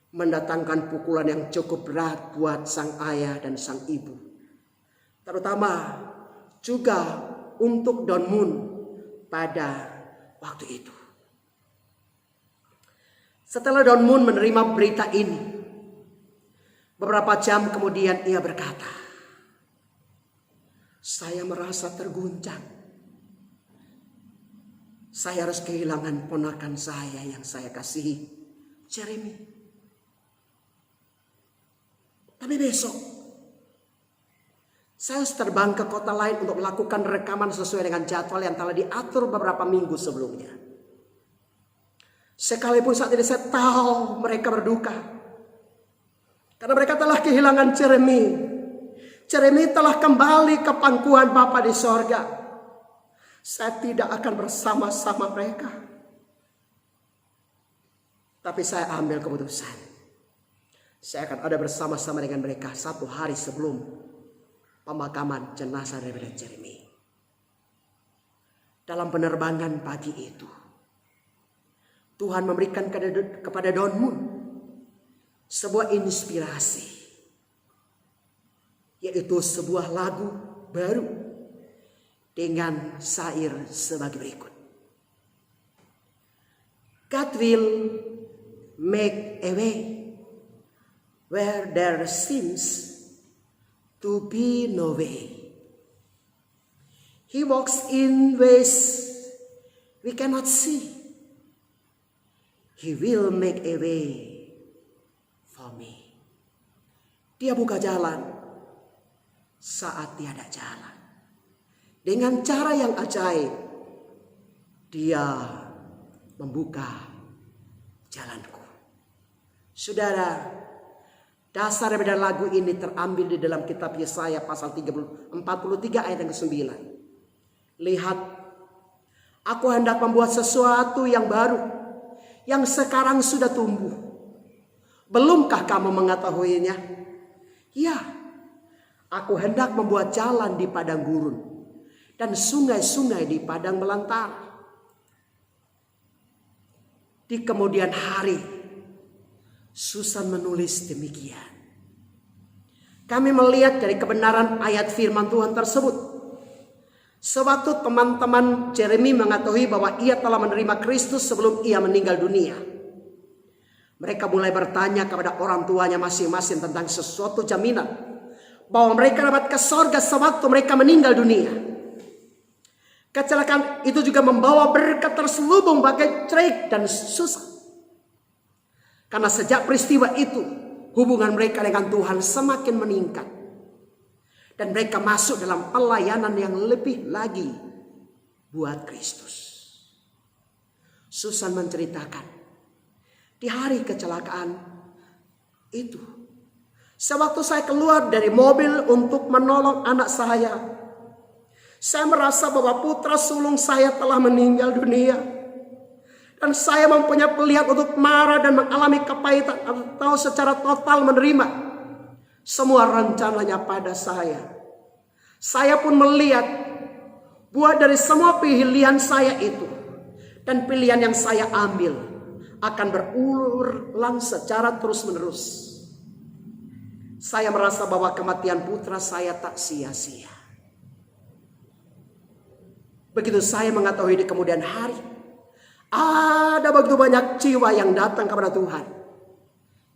mendatangkan pukulan yang cukup berat buat sang ayah dan sang ibu, terutama juga untuk Don Moon pada waktu itu. Setelah Don Moon menerima berita ini, beberapa jam kemudian ia berkata, "Saya merasa terguncang. Saya harus kehilangan ponakan saya yang saya kasihi, Jeremy." Tapi besok saya harus terbang ke kota lain untuk melakukan rekaman sesuai dengan jadwal yang telah diatur beberapa minggu sebelumnya. Sekalipun saat ini saya tahu mereka berduka, karena mereka telah kehilangan Jeremy. Jeremy telah kembali ke pangkuan Bapa di sorga. Saya tidak akan bersama-sama mereka. Tapi saya ambil keputusan. Saya akan ada bersama-sama dengan mereka 1 hari sebelum pemakaman jenazah daripada Jeremy. Dalam penerbangan pagi itu, Tuhan memberikan kepada Don Moon sebuah inspirasi, yaitu sebuah lagu baru dengan syair sebagai berikut. God will make a way where there seems to be no way. He walks in ways we cannot see. He will make a way for me. Dia buka jalan saat tiada jalan. Dengan cara yang ajaib, dia membuka jalanku. Saudara, dasar daripada lagu ini terambil di dalam kitab Yesaya pasal 43 ayat yang ke-9. Lihat, aku hendak membuat sesuatu yang baru, yang sekarang sudah tumbuh. Belumkah kamu mengetahuinya? Ya, aku hendak membuat jalan di padang gurun dan sungai-sungai di padang belantara. Di kemudian hari, Susan menulis demikian. Kami melihat dari kebenaran ayat firman Tuhan tersebut. Sewaktu teman-teman Jeremy mengetahui bahwa ia telah menerima Kristus sebelum ia meninggal dunia, mereka mulai bertanya kepada orang tuanya masing-masing tentang sesuatu jaminan bahwa mereka dapat ke sorga sewaktu mereka meninggal dunia. Kecelakaan itu juga membawa berkat terselubung bagi Drake dan Susan. Karena sejak peristiwa itu, hubungan mereka dengan Tuhan semakin meningkat. Dan mereka masuk dalam pelayanan yang lebih lagi buat Kristus. Susan menceritakan, di hari kecelakaan itu, sewaktu saya keluar dari mobil untuk menolong anak saya merasa bahwa putra sulung saya telah meninggal dunia. Dan saya mempunyai pilihan untuk marah dan mengalami kepahitan atau secara total menerima semua rencananya pada saya. Saya pun melihat buat dari semua pilihan saya itu dan pilihan yang saya ambil akan berulang secara terus-menerus. Saya merasa bahwa kematian putra saya tak sia-sia. Begitu saya mengetahui di kemudian hari, ada begitu banyak jiwa yang datang kepada Tuhan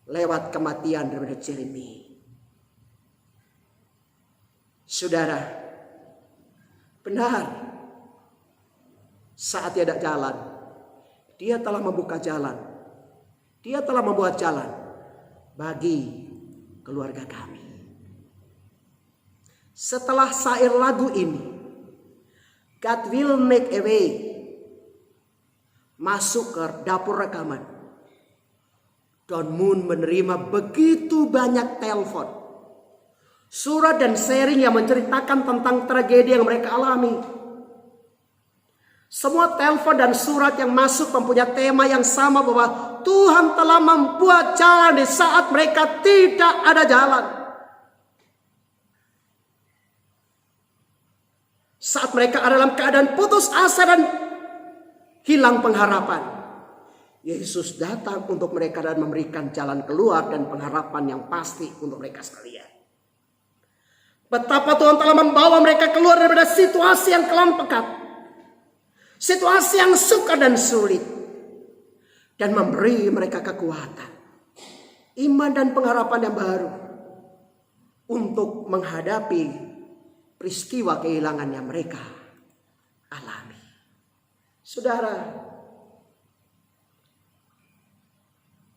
lewat kematian daripada Jeremy. Saudara, benar, saat tiada jalan, dia telah membuka jalan. Dia telah membuat jalan bagi keluarga kami. Setelah syair lagu ini, God will make a way, masuk ke dapur rekaman, Don Moon menerima begitu banyak telepon, surat dan sharing yang menceritakan tentang tragedi yang mereka alami. Semua telepon dan surat yang masuk mempunyai tema yang sama, bahwa Tuhan telah membuat jalan di saat mereka tidak ada jalan. Saat mereka ada dalam keadaan putus asa dan hilang pengharapan, Yesus datang untuk mereka dan memberikan jalan keluar dan pengharapan yang pasti untuk mereka sekalian. Betapa Tuhan telah membawa mereka keluar daripada situasi yang kelam pekat, situasi yang sukar dan sulit, dan memberi mereka kekuatan, iman dan pengharapan yang baru untuk menghadapi peristiwa kehilangan yang mereka alami. Saudara,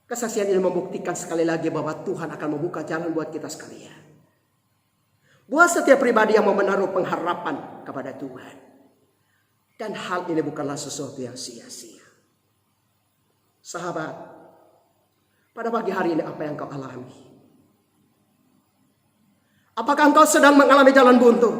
Kesaksian ini membuktikan sekali lagi bahwa Tuhan akan membuka jalan buat kita sekalian. Buat setiap pribadi yang mau menaruh pengharapan kepada Tuhan. Dan hal ini bukanlah sesuatu yang sia-sia. Sahabat, pada pagi hari ini apa yang kau alami? Apakah engkau sedang mengalami jalan buntu?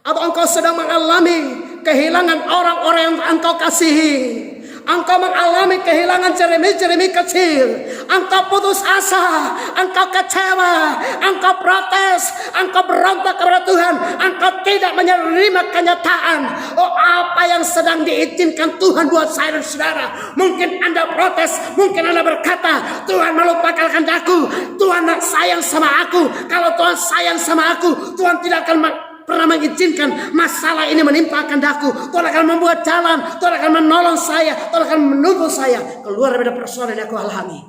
Atau engkau sedang mengalami kehilangan orang-orang yang engkau kasihi? Engkau mengalami kehilangan jerami-jerami kecil. Engkau putus asa. Engkau kecewa. Engkau protes. Engkau berontak kepada Tuhan. Engkau tidak menerima kenyataan. Oh, apa yang sedang diizinkan Tuhan buat saya dan saudara. Mungkin Anda protes. Mungkin Anda berkata, Tuhan melupakan aku. Tuhan tak sayang sama aku. Kalau Tuhan sayang sama aku, Tuhan tidak akan pernah mengizinkan masalah ini menimpa kandaku. Tuhan akan membuat jalan. Tuhan akan menolong saya. Tuhan akan menuntun saya keluar dari persoalan yang aku alami.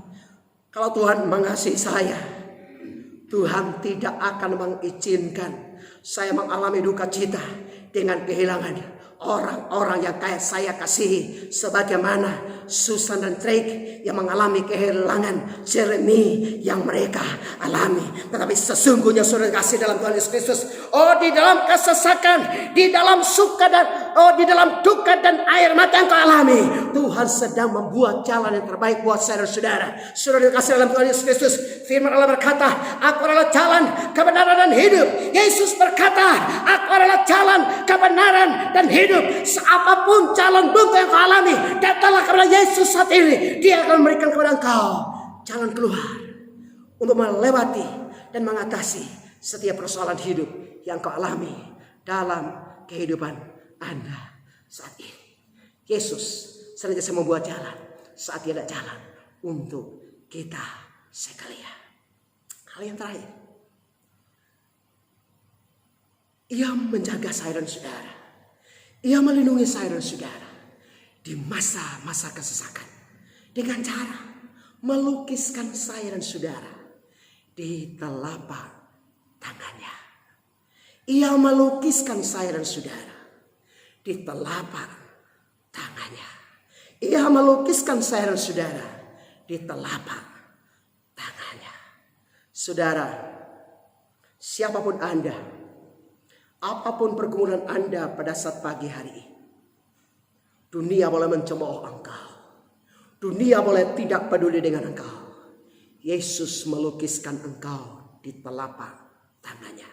Kalau Tuhan mengasihi saya, Tuhan tidak akan mengizinkan saya mengalami duka cita dengan kehilangan orang-orang yang kayak saya kasihi, sebagaimana Susan dan Drake yang mengalami kehilangan Jeremy yang mereka alami. Tetapi sesungguhnya saudara kasih dalam Tuhan Yesus Kristus, oh di dalam kesesakan, di dalam suka dan di dalam duka dan air mata yang kau alami, Tuhan sedang membuat jalan yang terbaik buat saya dan saudara. Saudara kasih dalam Tuhan Yesus Kristus, firman Allah berkata, aku adalah jalan, kebenaran dan hidup. Yesus berkata, aku adalah jalan, kebenaran dan hidup. Apapun jalan buntu yang kau alami, datanglah kepada Yesus saat ini. Dia akan memberikan kepada engkau jalan keluar untuk melewati dan mengatasi setiap persoalan hidup yang kau alami dalam kehidupan Anda saat ini. Yesus senantiasa membuat jalan saat tidak jalan untuk kita sekalian. Hal yang terakhir, Ia menjaga saya dan saudara. Ia melindungi saya dan saudara di masa-masa kesesakan dengan cara melukiskan saya dan saudara di telapak tangannya. Ia melukiskan saya dan saudara di telapak tangannya. Ia melukiskan saya dan saudara di telapak tangannya. Saudara, siapapun Anda, apapun pergumulan Anda pada saat pagi hari ini, dunia boleh mencemooh engkau. Dunia boleh tidak peduli dengan engkau. Yesus melukiskan engkau di telapak tangannya.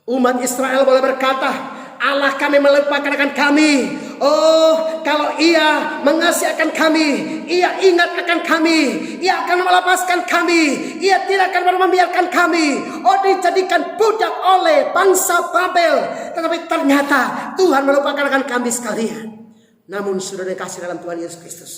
Umat Israel boleh berkata, Allah kami melupakan akan kami. Oh, kalau Ia mengasihi akan kami, Ia ingat akan kami, Ia akan melepaskan kami, Ia tidak akan membiarkan kami. Oh, dijadikan budak oleh bangsa Babel. Tetapi ternyata Tuhan melupakan akan kami sekalian. Namun saudara kasih dalam Tuhan Yesus Kristus,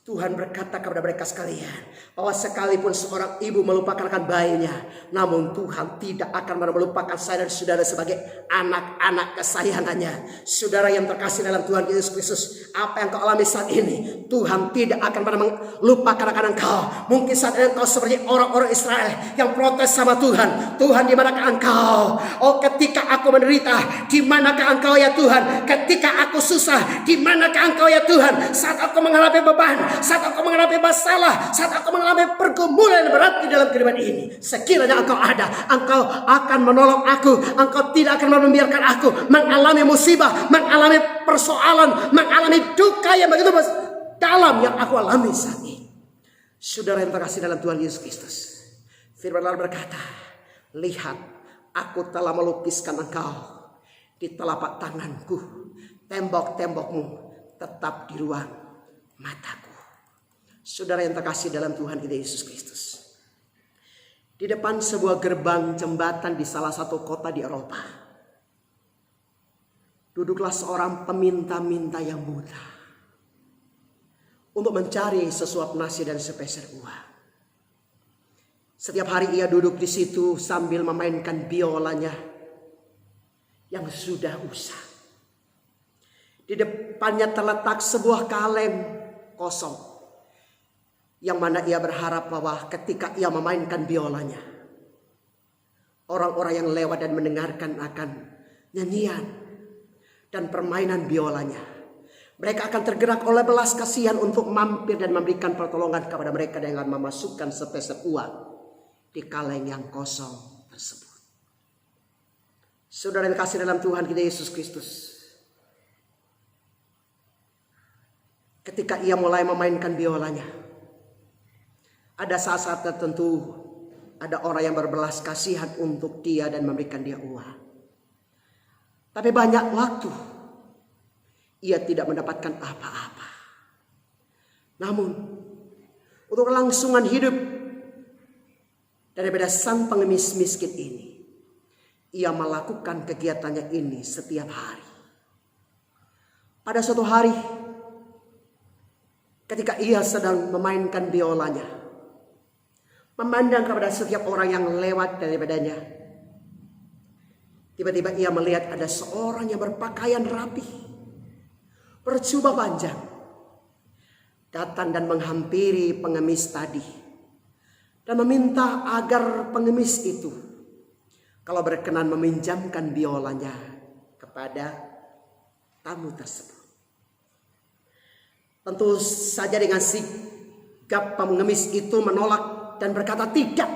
Tuhan berkata kepada mereka sekalian bahwa sekalipun seorang ibu melupakan akan bayinya, namun Tuhan tidak akan melupakan saya dan saudara sebagai anak-anak kesayangannya. Saudara yang terkasih dalam Tuhan Yesus Kristus, apa yang kau alami saat ini, Tuhan tidak akan pernah melupakan akan engkau. Mungkin saat ini engkau seperti orang-orang Israel yang protes sama Tuhan. Tuhan, di manakah engkau? Oh, ketika aku menderita, di manakah engkau ya Tuhan? Ketika aku susah, di manakah engkau ya Tuhan? Saat aku menghadapi beban, saat aku menghadapi masalah, saat aku mengalami pergumulan yang berat di dalam kehidupan ini, sekiranya engkau ada, engkau akan menolong aku. Engkau tidak akan membiarkan aku mengalami musibah, mengalami persoalan, mengalami duka yang begitu dalam yang aku alami saat ini. Saudara yang terkasih dalam Tuhan Yesus Kristus, firman Allah berkata, lihat, aku telah melukiskan engkau di telapak tanganku, tembok-tembokmu tetap di ruang mataku. Saudara yang terkasih dalam Tuhan kita Yesus Kristus, di depan sebuah gerbang jembatan di salah satu kota di Eropa, duduklah seorang peminta-minta yang buta untuk mencari sesuap nasi dan sepeser uang. Setiap hari ia duduk di situ sambil memainkan biolanya yang sudah usang. Di depannya terletak sebuah kaleng kosong, yang mana ia berharap bahwa ketika ia memainkan biolanya, orang-orang yang lewat dan mendengarkan akan nyanyian dan permainan biolanya, Mereka akan tergerak oleh belas kasihan untuk mampir dan memberikan pertolongan kepada mereka dengan memasukkan sepeser uang di kaleng yang kosong tersebut. Saudara yang kasih dalam Tuhan kita Yesus Kristus, ketika ia mulai memainkan biolanya, ada saat-saat tertentu ada orang yang berbelas kasihan untuk dia dan memberikan dia uang. Tapi banyak waktu ia tidak mendapatkan apa-apa. Namun untuk kelangsungan hidup daripada sang pengemis miskin ini, ia melakukan kegiatannya ini setiap hari. Pada suatu hari ketika ia sedang memainkan biolanya, memandang kepada setiap orang yang lewat daripadanya, tiba-tiba ia melihat ada seorang yang berpakaian rapi, berjubah panjang, datang dan menghampiri pengemis tadi dan meminta agar pengemis itu kalau berkenan meminjamkan biolanya kepada tamu tersebut. Tentu saja dengan sigap pengemis itu menolak dan berkata, "Tidak,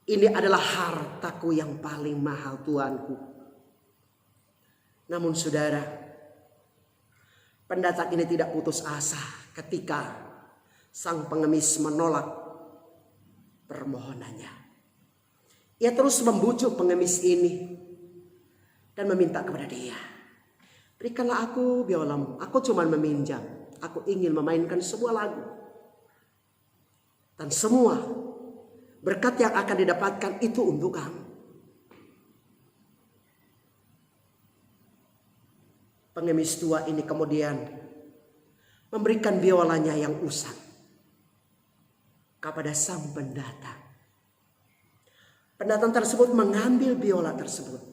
ini adalah hartaku yang paling mahal, tuanku." Namun saudara, pendatang ini tidak putus asa ketika sang pengemis menolak permohonannya. Ia terus membujuk pengemis ini dan meminta kepada dia, "Berikanlah aku biolamu, aku cuma meminjam, aku ingin memainkan sebuah lagu. Dan semua berkat yang akan didapatkan itu untuk kamu." Pengemis tua ini kemudian memberikan biolanya yang usang kepada sang pendatang. Pendatang tersebut mengambil biola tersebut.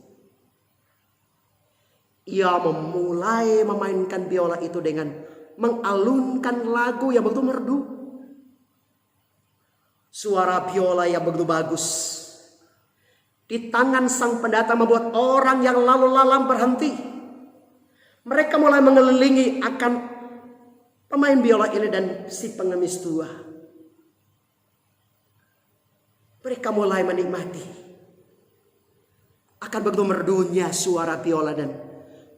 Ia memulai memainkan biola itu dengan mengalunkan lagu yang begitu merdu. Suara biola yang begitu bagus di tangan sang pendatang membuat orang yang lalu lalang berhenti. Mereka mulai mengelilingi akan pemain biola ini dan si pengemis tua. Mereka mulai menikmati akan begitu merdunya suara biola dan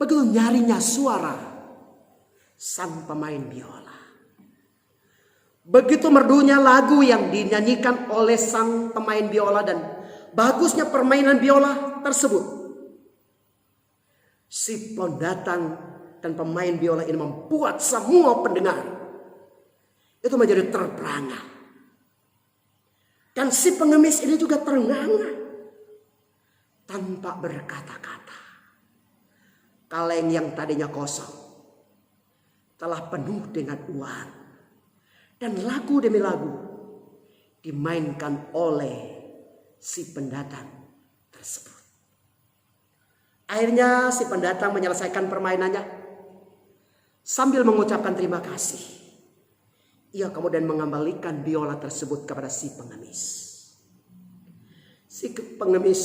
begitu nyarinya suara sang pemain biola. Begitu merdunya lagu yang dinyanyikan oleh sang pemain biola dan bagusnya permainan biola tersebut, si pendatang dan pemain biola ini membuat semua pendengar itu menjadi terperangah. Dan si pengemis ini juga terengah-engah tanpa berkata-kata. Kaleng yang tadinya kosong telah penuh dengan uang. Dan lagu demi lagu dimainkan oleh si pendatang tersebut. Akhirnya si pendatang menyelesaikan permainannya. Sambil mengucapkan terima kasih, ia kemudian mengembalikan biola tersebut kepada si pengemis. Si pengemis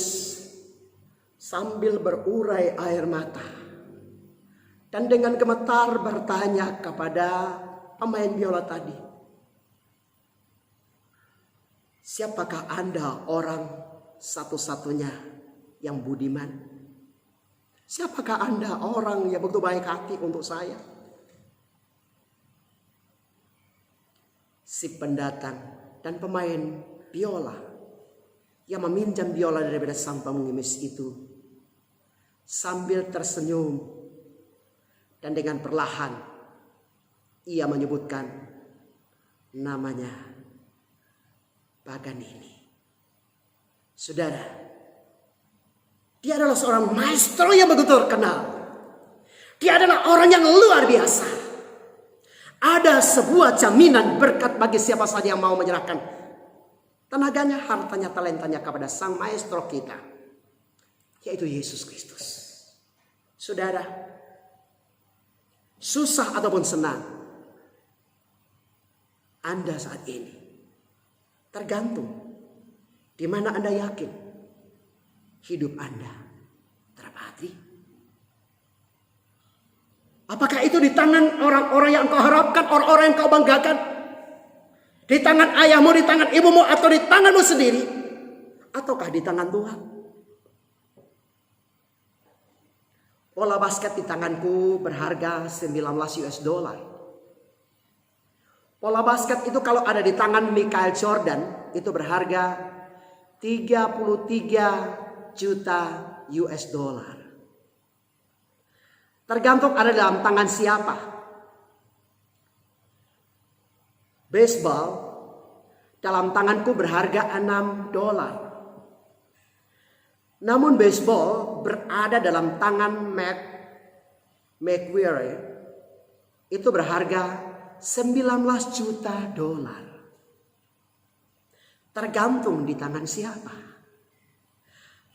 sambil berurai air mata dan dengan gemetar bertanya kepada pemain biola tadi, "Siapakah Anda orang satu-satunya yang budiman? Siapakah Anda orang yang begitu baik hati untuk saya?" Si pendatang dan pemain biola yang meminjam biola daripada sang pengemis itu sambil tersenyum dan dengan perlahan ia menyebutkan namanya Paganini. Saudara, dia adalah seorang maestro yang begitu terkenal. Dia adalah orang yang luar biasa. Ada sebuah jaminan berkat bagi siapa saja yang mau menyerahkan tenaganya, hartanya, talentanya kepada sang maestro kita, yaitu Yesus Kristus. Saudara, susah ataupun senang Anda saat ini tergantung di mana Anda yakin hidup Anda terpatri. Apakah itu di tangan orang-orang yang kau harapkan, orang-orang yang kau banggakan? Di tangan ayahmu, di tangan ibumu, atau di tanganmu sendiri? Ataukah di tangan Tuhan? Bola basket di tanganku berharga 19 US dollar. Bola basket itu kalau ada di tangan Michael Jordan itu berharga 33 juta US dollar. Tergantung ada dalam tangan siapa. Baseball dalam tanganku berharga 6 dolar. Namun baseball berada dalam tangan McGwire itu berharga 19 juta dolar. Tergantung di tangan siapa.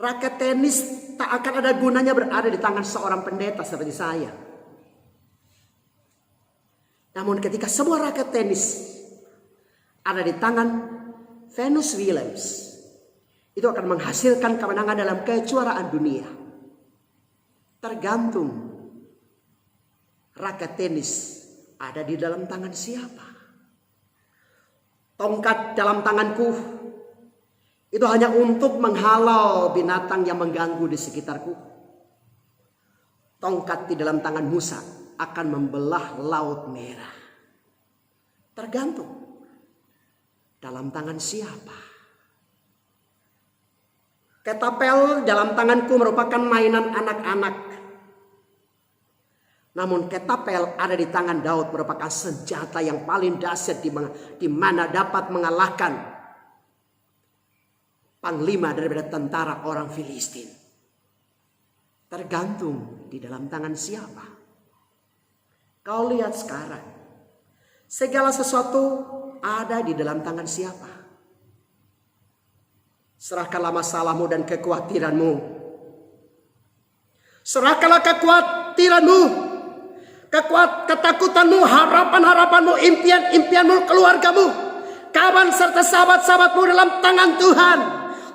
Raket tenis tak akan ada gunanya berada di tangan seorang pendeta seperti saya. Namun ketika semua raket tenis ada di tangan Venus Williams, itu akan menghasilkan kemenangan dalam kejuaraan dunia. Tergantung raket tenis ada di dalam tangan siapa. Tongkat dalam tanganku itu hanya untuk menghalau binatang yang mengganggu di sekitarku. Tongkat di dalam tangan Musa akan membelah laut merah. Tergantung dalam tangan siapa. Ketapel dalam tanganku merupakan mainan anak-anak. Namun ketapel ada di tangan Daud merupakan senjata yang paling dahsyat di mana dapat mengalahkan panglima daripada tentara orang Filistin. Tergantung di dalam tangan siapa. Kau lihat sekarang, segala sesuatu ada di dalam tangan siapa. Serahkanlah masalahmu dan kekhawatiranmu. Serahkanlah kekhawatiranmu, ketakutanmu, harapan-harapanmu, impian-impianmu, keluargamu, kawan serta sahabat-sahabatmu dalam tangan Tuhan.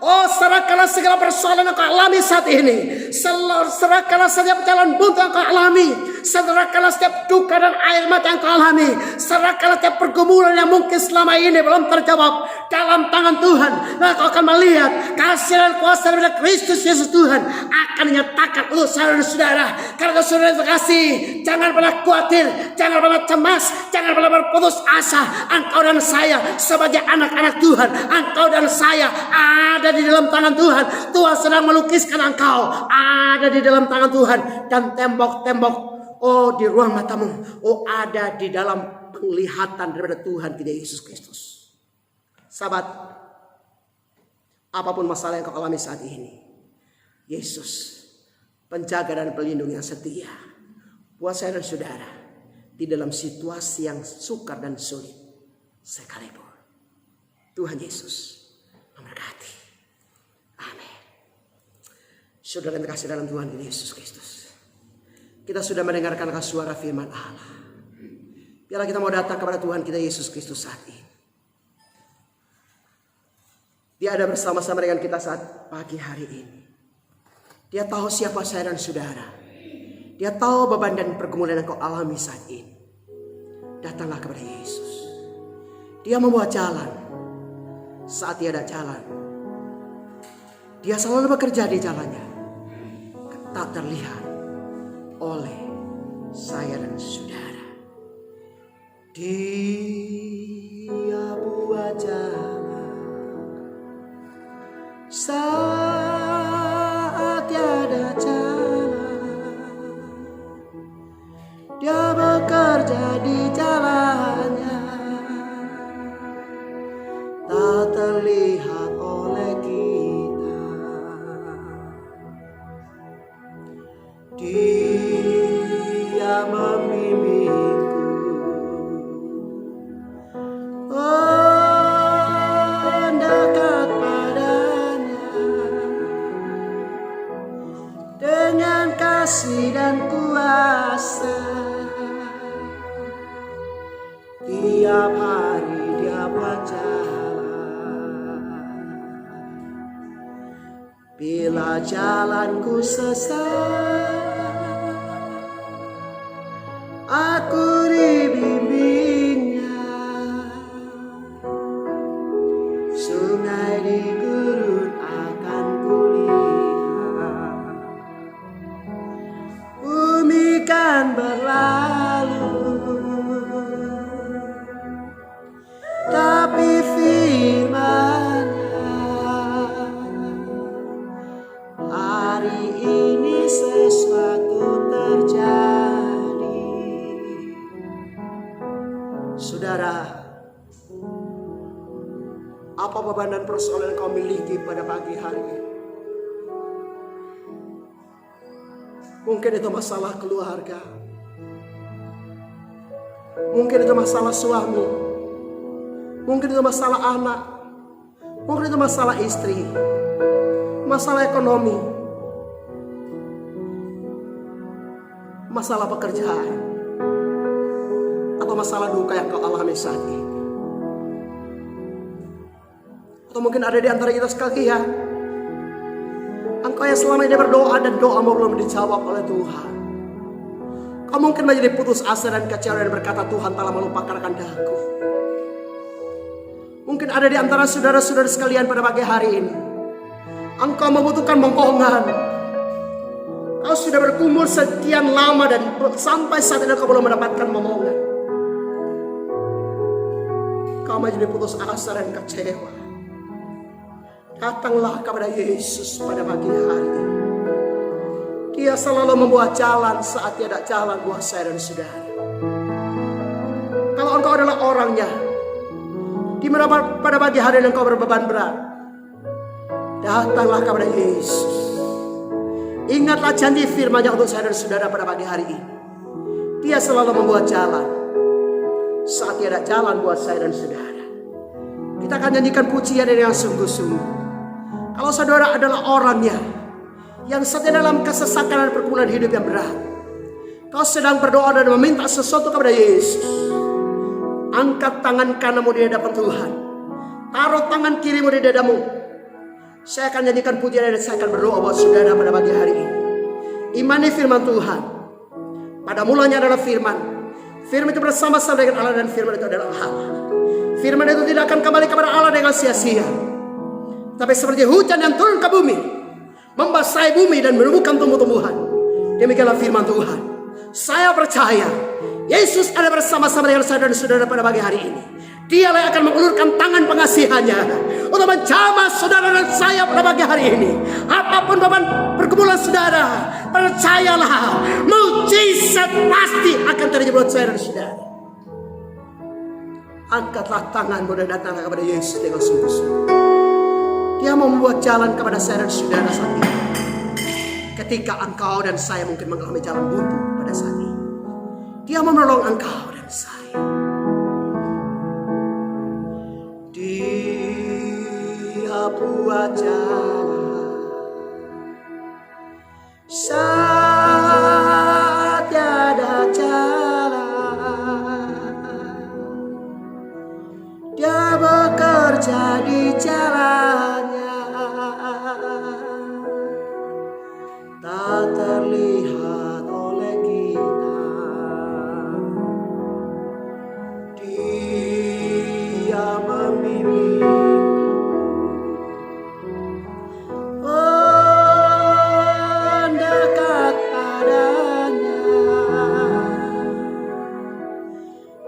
Oh, serahkanlah segala persoalan yang kau alami saat ini. Serahkanlah setiap jalan buntu yang kau alami. Serahkanlah setiap duka dan air mata yang kau alami. Serahkanlah setiap pergumulan yang mungkin selama ini belum terjawab dalam tangan Tuhan. Dan kau akan melihat kasih dan kuasa dari Kristus Yesus Tuhan akan menyatakan untuk saudara-saudara. Karena saudara terkasih, jangan pernah khawatir, jangan pernah cemas, jangan pernah berputus asa. Engkau dan saya sebagai anak-anak Tuhan, engkau dan saya ada di dalam tangan Tuhan. Tuhan sedang melukiskan engkau ada di dalam tangan Tuhan. Dan tembok-tembok, oh di ruang matamu, oh ada di dalam penglihatan daripada Tuhan kita Yesus Kristus. Sahabat, apapun masalah yang kau alami saat ini, Yesus penjaga dan pelindung yang setia buat saya dan saudara di dalam situasi yang sukar dan sulit sekalipun. Tuhan Yesus memberkati. Amin. Saudara yang terkasih dalam Tuhan Yesus Kristus, kita sudah mendengarkan suara firman Allah. Biarlah kita mau datang kepada Tuhan kita Yesus Kristus saat ini. Dia ada bersama-sama dengan kita saat pagi hari ini. Dia tahu siapa saya dan saudara. Dia tahu beban dan pergumulan yang kau alami saat ini. Datanglah kepada Yesus. Dia membuat jalan saat tiada jalan. Dia selalu bekerja di jalannya. Tak terlihat oleh saya dan saudara. Dia buat jalan saat tiada jalan. Dia bekerja di jalannya, tak terlihat oleh kita. Dia membimbingku, oh dekat padanya, dengan kasih dan kuasa. Tiap hari dia buat jalan. Bila jalanku sesat, beban dan persoalan yang kau miliki pada pagi hari ini. Mungkin itu masalah keluarga. Mungkin itu masalah suami. Mungkin itu masalah anak. Mungkin itu masalah istri. Masalah ekonomi. Masalah pekerjaan. Atau masalah duka yang kau alami saat ini. Atau mungkin ada di antara kita sekalian, engkau yang selama ini berdoa dan doamu belum dijawab oleh Tuhan. Kau mungkin menjadi putus asa dan kecewa dan berkata, Tuhan telah melupakan daku. Mungkin ada di antara saudara-saudara sekalian pada pagi hari ini, engkau membutuhkan momongan. Kau sudah bergumul sekian lama dan sampai saat ini kau belum mendapatkan momongan. Kau menjadi putus asa dan kecewa. Datanglah kepada Yesus pada pagi hari ini. Dia selalu membuat jalan saat tiada jalan buat saya dan saudara. Kalau engkau adalah orangnya, di mana pada pagi hari ini engkau berbeban berat, datanglah kepada Yesus. Ingatlah janji firman-Nya untuk saya dan saudara pada pagi hari ini. Dia selalu membuat jalan saat tiada jalan buat saya dan saudara. Kita akan nyanyikan pujian yang sungguh-sungguh. Kalau saudara adalah orangnya yang sedang dalam kesesakan dan pergumulan hidup yang berat, kau sedang berdoa dan meminta sesuatu kepada Yesus, angkat tangan kananmu di hadapan Tuhan, taruh tangan kirimu di dadamu. Saya akan nyanyikan pujian dan saya akan berdoa buat saudara pada pagi hari ini. Imani firman Tuhan. Pada mulanya adalah firman. Firman itu bersama-sama dengan Allah dan firman itu adalah Allah. Firman itu tidak akan kembali kepada Allah dengan sia-sia, tapi seperti hujan yang turun ke bumi, membasahi bumi dan menumbuhkan tumbuh-tumbuhan. Demikianlah firman Tuhan. Saya percaya Yesus ada bersama-sama dengan saya dan saudara pada pagi hari ini. Dialah yang akan mengulurkan tangan pengasihannya untuk menjamah saudara dan saya pada pagi hari ini. Apapun beban pergumulan saudara, percayalah mujizat pasti akan terjadi buat saya dan saudara. Angkatlah tanganmu dan datanglah kepada Yesus dengan sungguh-sungguh. Dia mau membuat jalan kepada saya dan saudara saat ini. Ketika engkau dan saya mungkin mengalami jalan buntu pada saat ini, Dia mau menolong engkau dan saya. Dia buat jalan saat tiada jalan. Dia bekerja di jalannya, tak terlihat oleh kita. Dia membimbing, mendekat padanya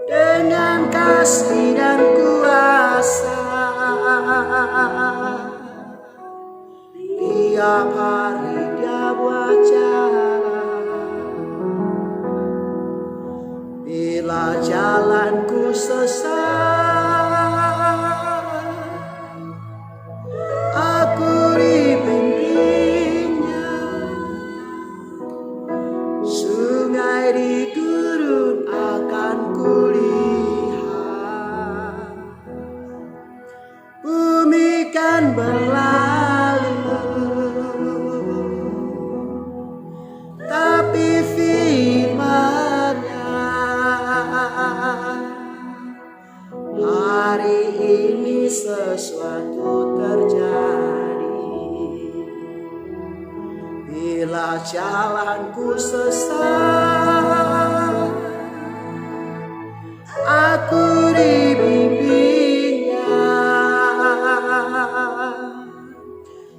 dengan kasih dan kuasa. Tiap hari Dia buat jalan. Bila jalanku sesat, aku dibimbingnya. Sungai di gurun akan kulihat. Bumi kan berlalu, tapi firman-Nya hari ini sesuatu terjadi. Bila jalanku sesat, aku dibimbingnya.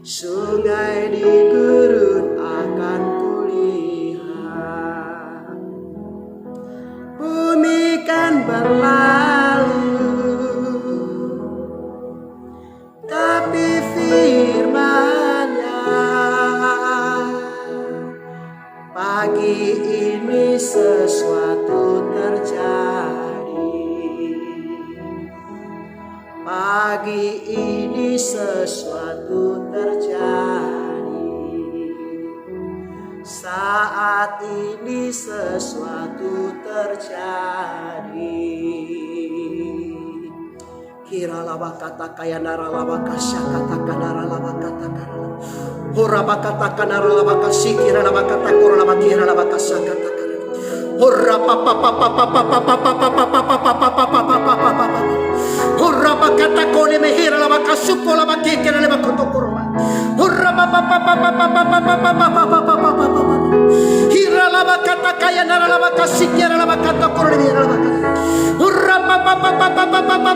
Sungai di gurun akan kulihat. Bumi kan berlalu, tapi firman-Nya pagi ini sesuatu terjadi. Pagi ini sesuatu terjadi. Kira laba kata kaya nara laba kasya kata kanara laba kata kanara. Hora bakata kanara laba kasy kira laba kata kora laba kira laba kasya kata kanara. Hora papa papa papa papa papa papa papa papa. Hora bakata kone mehira laba kasy kola laba kira laba koto koroma. Hora papa papa papa papa papa. Hira laba kata kaya nara laba kasy kira laba kata kora laba kata. Hora papa papa papa papa.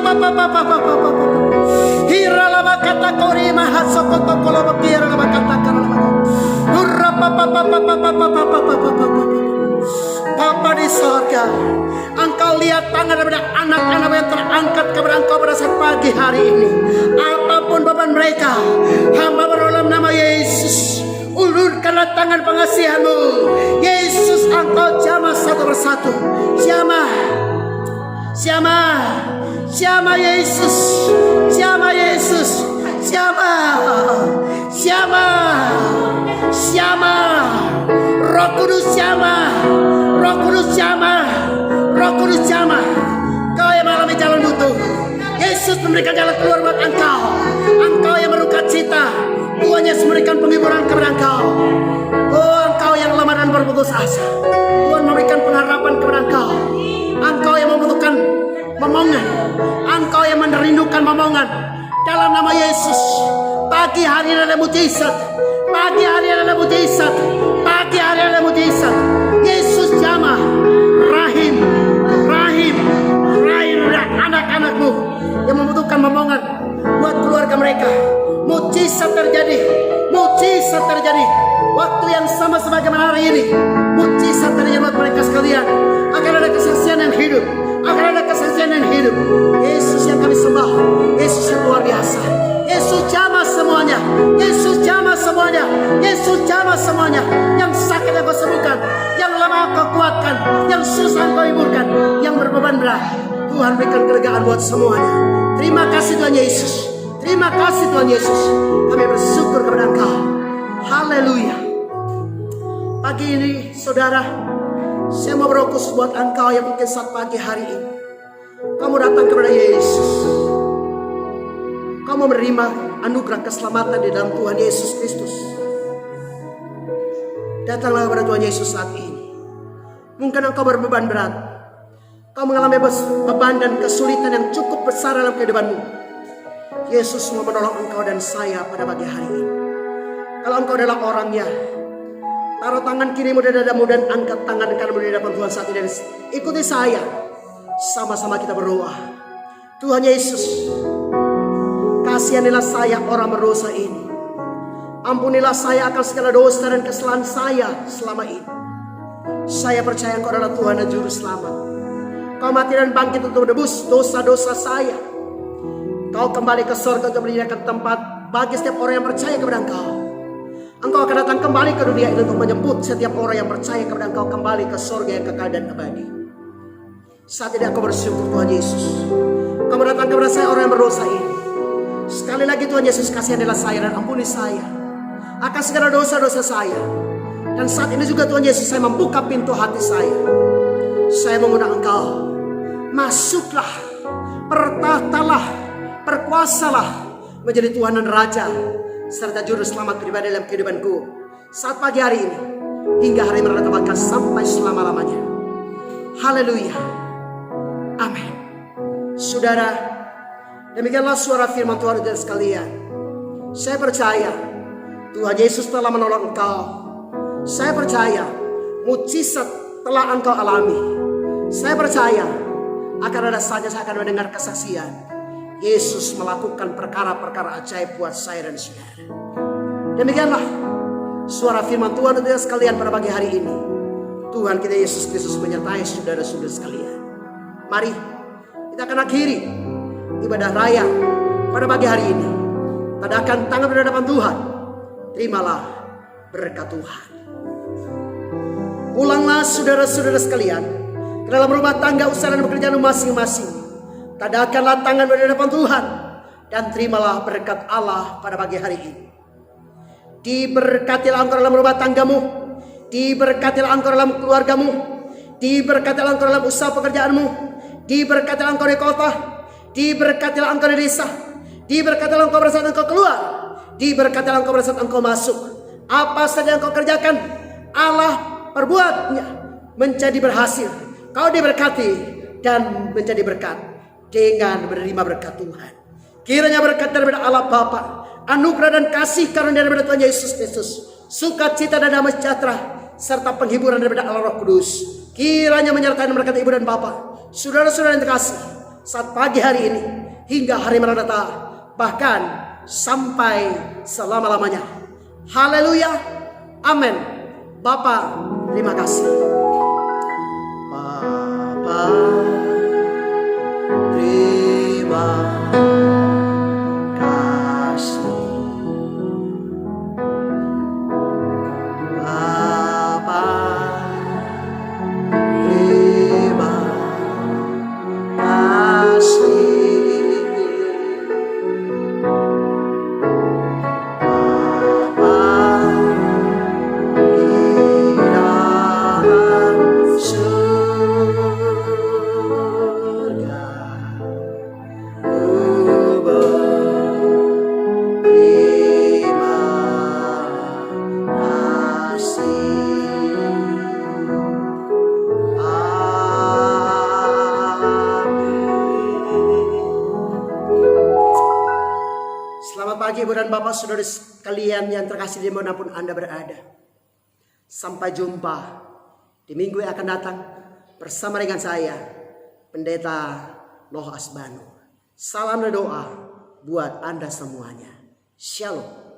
Hira laba kata kori mahasoko toko laba kira laba kata kara laba. Hurra papa papa papa papa. Bapa di sorga, Engkau lihat tangan daripada anak-anak yang terangkat kepada Engkau pada saat pagi hari ini. Apapun beban mereka, hamba berdoa nama Yesus, ulurkanlah tangan pengasihan-Mu. Yesus, Engkau jamah satu persatu. Jamah Yesus, jamah Yesus, jamah. Roh Kudus jamah, Roh Kudus jamah, Roh Kudus jamah. Kau yang mengalami jalan buntu, Yesus memberikan jalan keluar buat Engkau. Engkau yang berduka cita, Tuhan Yesus memberikan penghiburan kepada Engkau. Oh, Engkau yang lemah dan berputus asa, Tuhan memberikan pengharapan kepada Engkau. Engkau yang membutuhkan momongan, Engkau yang merindukan momongan. Dalam nama Yesus, pagi hari ini ada mujizat, pagi hari ini ada mujizat, pagi hari ini ada mujizat. Yesus jamah, rahim anak-anak-Mu yang membutuhkan momongan buat keluarga mereka. Mujizat terjadi. Waktu yang sama sebagaimana hari ini, mujizat terjadi buat mereka sekalian. Akan ada kesaksian yang hidup. Yesus yang kami sembah, Yesus yang luar biasa. Yesus jamah semuanya. Yang sakit Engkau sembuhkan, yang lemah Engkau kuatkan, yang susah Engkau hiburkan, yang berbeban berat Tuhan berikan kelegaan buat semuanya. Terima kasih Tuhan Yesus. Kami bersyukur kepada Engkau. Haleluya. Pagi ini saudara, saya mau berfokus buat Engkau yang mungkin saat pagi hari ini kamu datang kepada Yesus. Kamu menerima anugerah keselamatan di dalam Tuhan Yesus Kristus. Datanglah kepada Tuhan Yesus saat ini. Mungkin engkau berbeban berat. Kau mengalami beban dan kesulitan yang cukup besar dalam kehidupanmu. Yesus mau menolong engkau dan saya pada pagi hari ini. Kalau engkau adalah orangnya, taruh tangan kirimu di dadamu dan angkat tangan kananmu di hadapan Tuhan saat ini. Ikuti saya. Sama-sama kita berdoa. Tuhan Yesus, kasihanilah saya orang berdosa ini. Ampunilah saya akan segala dosa dan kesalahan saya selama ini. Saya percaya Engkau adalah Tuhan dan Juru Selamat. Kau mati dan bangkit untuk menebus dosa-dosa saya. Kau kembali ke surga untuk menyediakan tempat bagi setiap orang yang percaya kepada Engkau. Engkau akan datang kembali ke dunia ini untuk menjemput setiap orang yang percaya kepada Engkau kembali ke surga yang kekal dan abadi. Saat ini aku bersyukur Tuhan Yesus, Kamu datang kepada saya orang yang berdosa ini. Sekali lagi Tuhan Yesus, kasihanilah saya dan ampuni saya akan segala dosa-dosa saya. Dan saat ini juga Tuhan Yesus, saya membuka pintu hati saya. Saya mengundang Engkau, masuklah, pertahtalah, perkuasalah menjadi Tuhan dan Raja serta Juru Selamat pribadi dalam kehidupanku saat pagi hari ini hingga hari merata bahkan sampai selama-lamanya. Haleluya. Amin. Saudara, demikianlah suara firman Tuhan dan sekalian. Saya percaya Tuhan Yesus telah menolong engkau. Saya percaya mujizat telah engkau alami. Saya percaya akan ada saja saya akan mendengar kesaksian Yesus melakukan perkara-perkara ajaib buat saya dan saudara. Demikianlah suara firman Tuhan dan sekalian pada pagi hari ini. Tuhan kita Yesus Kristus menyertai saudara-saudara sekalian. Mari kita akan akhiri ibadah raya pada pagi hari ini. Tadakan tangan di hadapan Tuhan. Terimalah berkat Tuhan. Pulanglah saudara-saudara sekalian ke dalam rumah tangga, usaha dan pekerjaan masing-masing. Tadakanlah tangan di hadapan Tuhan dan terimalah berkat Allah pada pagi hari ini. Diberkatilah engkau dalam rumah tanggamu, Diberkatilah engkau dalam keluargamu. Diberkatilah engkau dalam usaha pekerjaanmu. Diberkatilah engkau di kota. Diberkatilah engkau di desa. Diberkatilah engkau pada saat engkau keluar. Diberkatilah engkau pada saat engkau masuk. Apa saja yang engkau kerjakan, Allah perbuatnya menjadi berhasil. Kau diberkati dan menjadi berkat dengan menerima berkat Tuhan. Kiranya berkat daripada Allah Bapa, anugerah dan kasih karunia daripada Tuhan Yesus Kristus, sukacita dan damai sejahtera, serta penghiburan daripada Allah Roh Kudus, kiranya menyertai dan berkati ibu dan bapak, saudara-saudara yang terkasih, saat pagi hari ini hingga hari Maranatha, bahkan sampai selama-lamanya. Haleluya, amin. Bapa, terima kasih. Bapa, terima kasih. Bapa, terima kasih. Ibu dan Bapak, saudara sekalian yang terkasih dimanapun Anda berada. Sampai jumpa di minggu yang akan datang bersama dengan saya, Pendeta Noh Asbanu. Salam dan doa buat Anda semuanya. Shalom.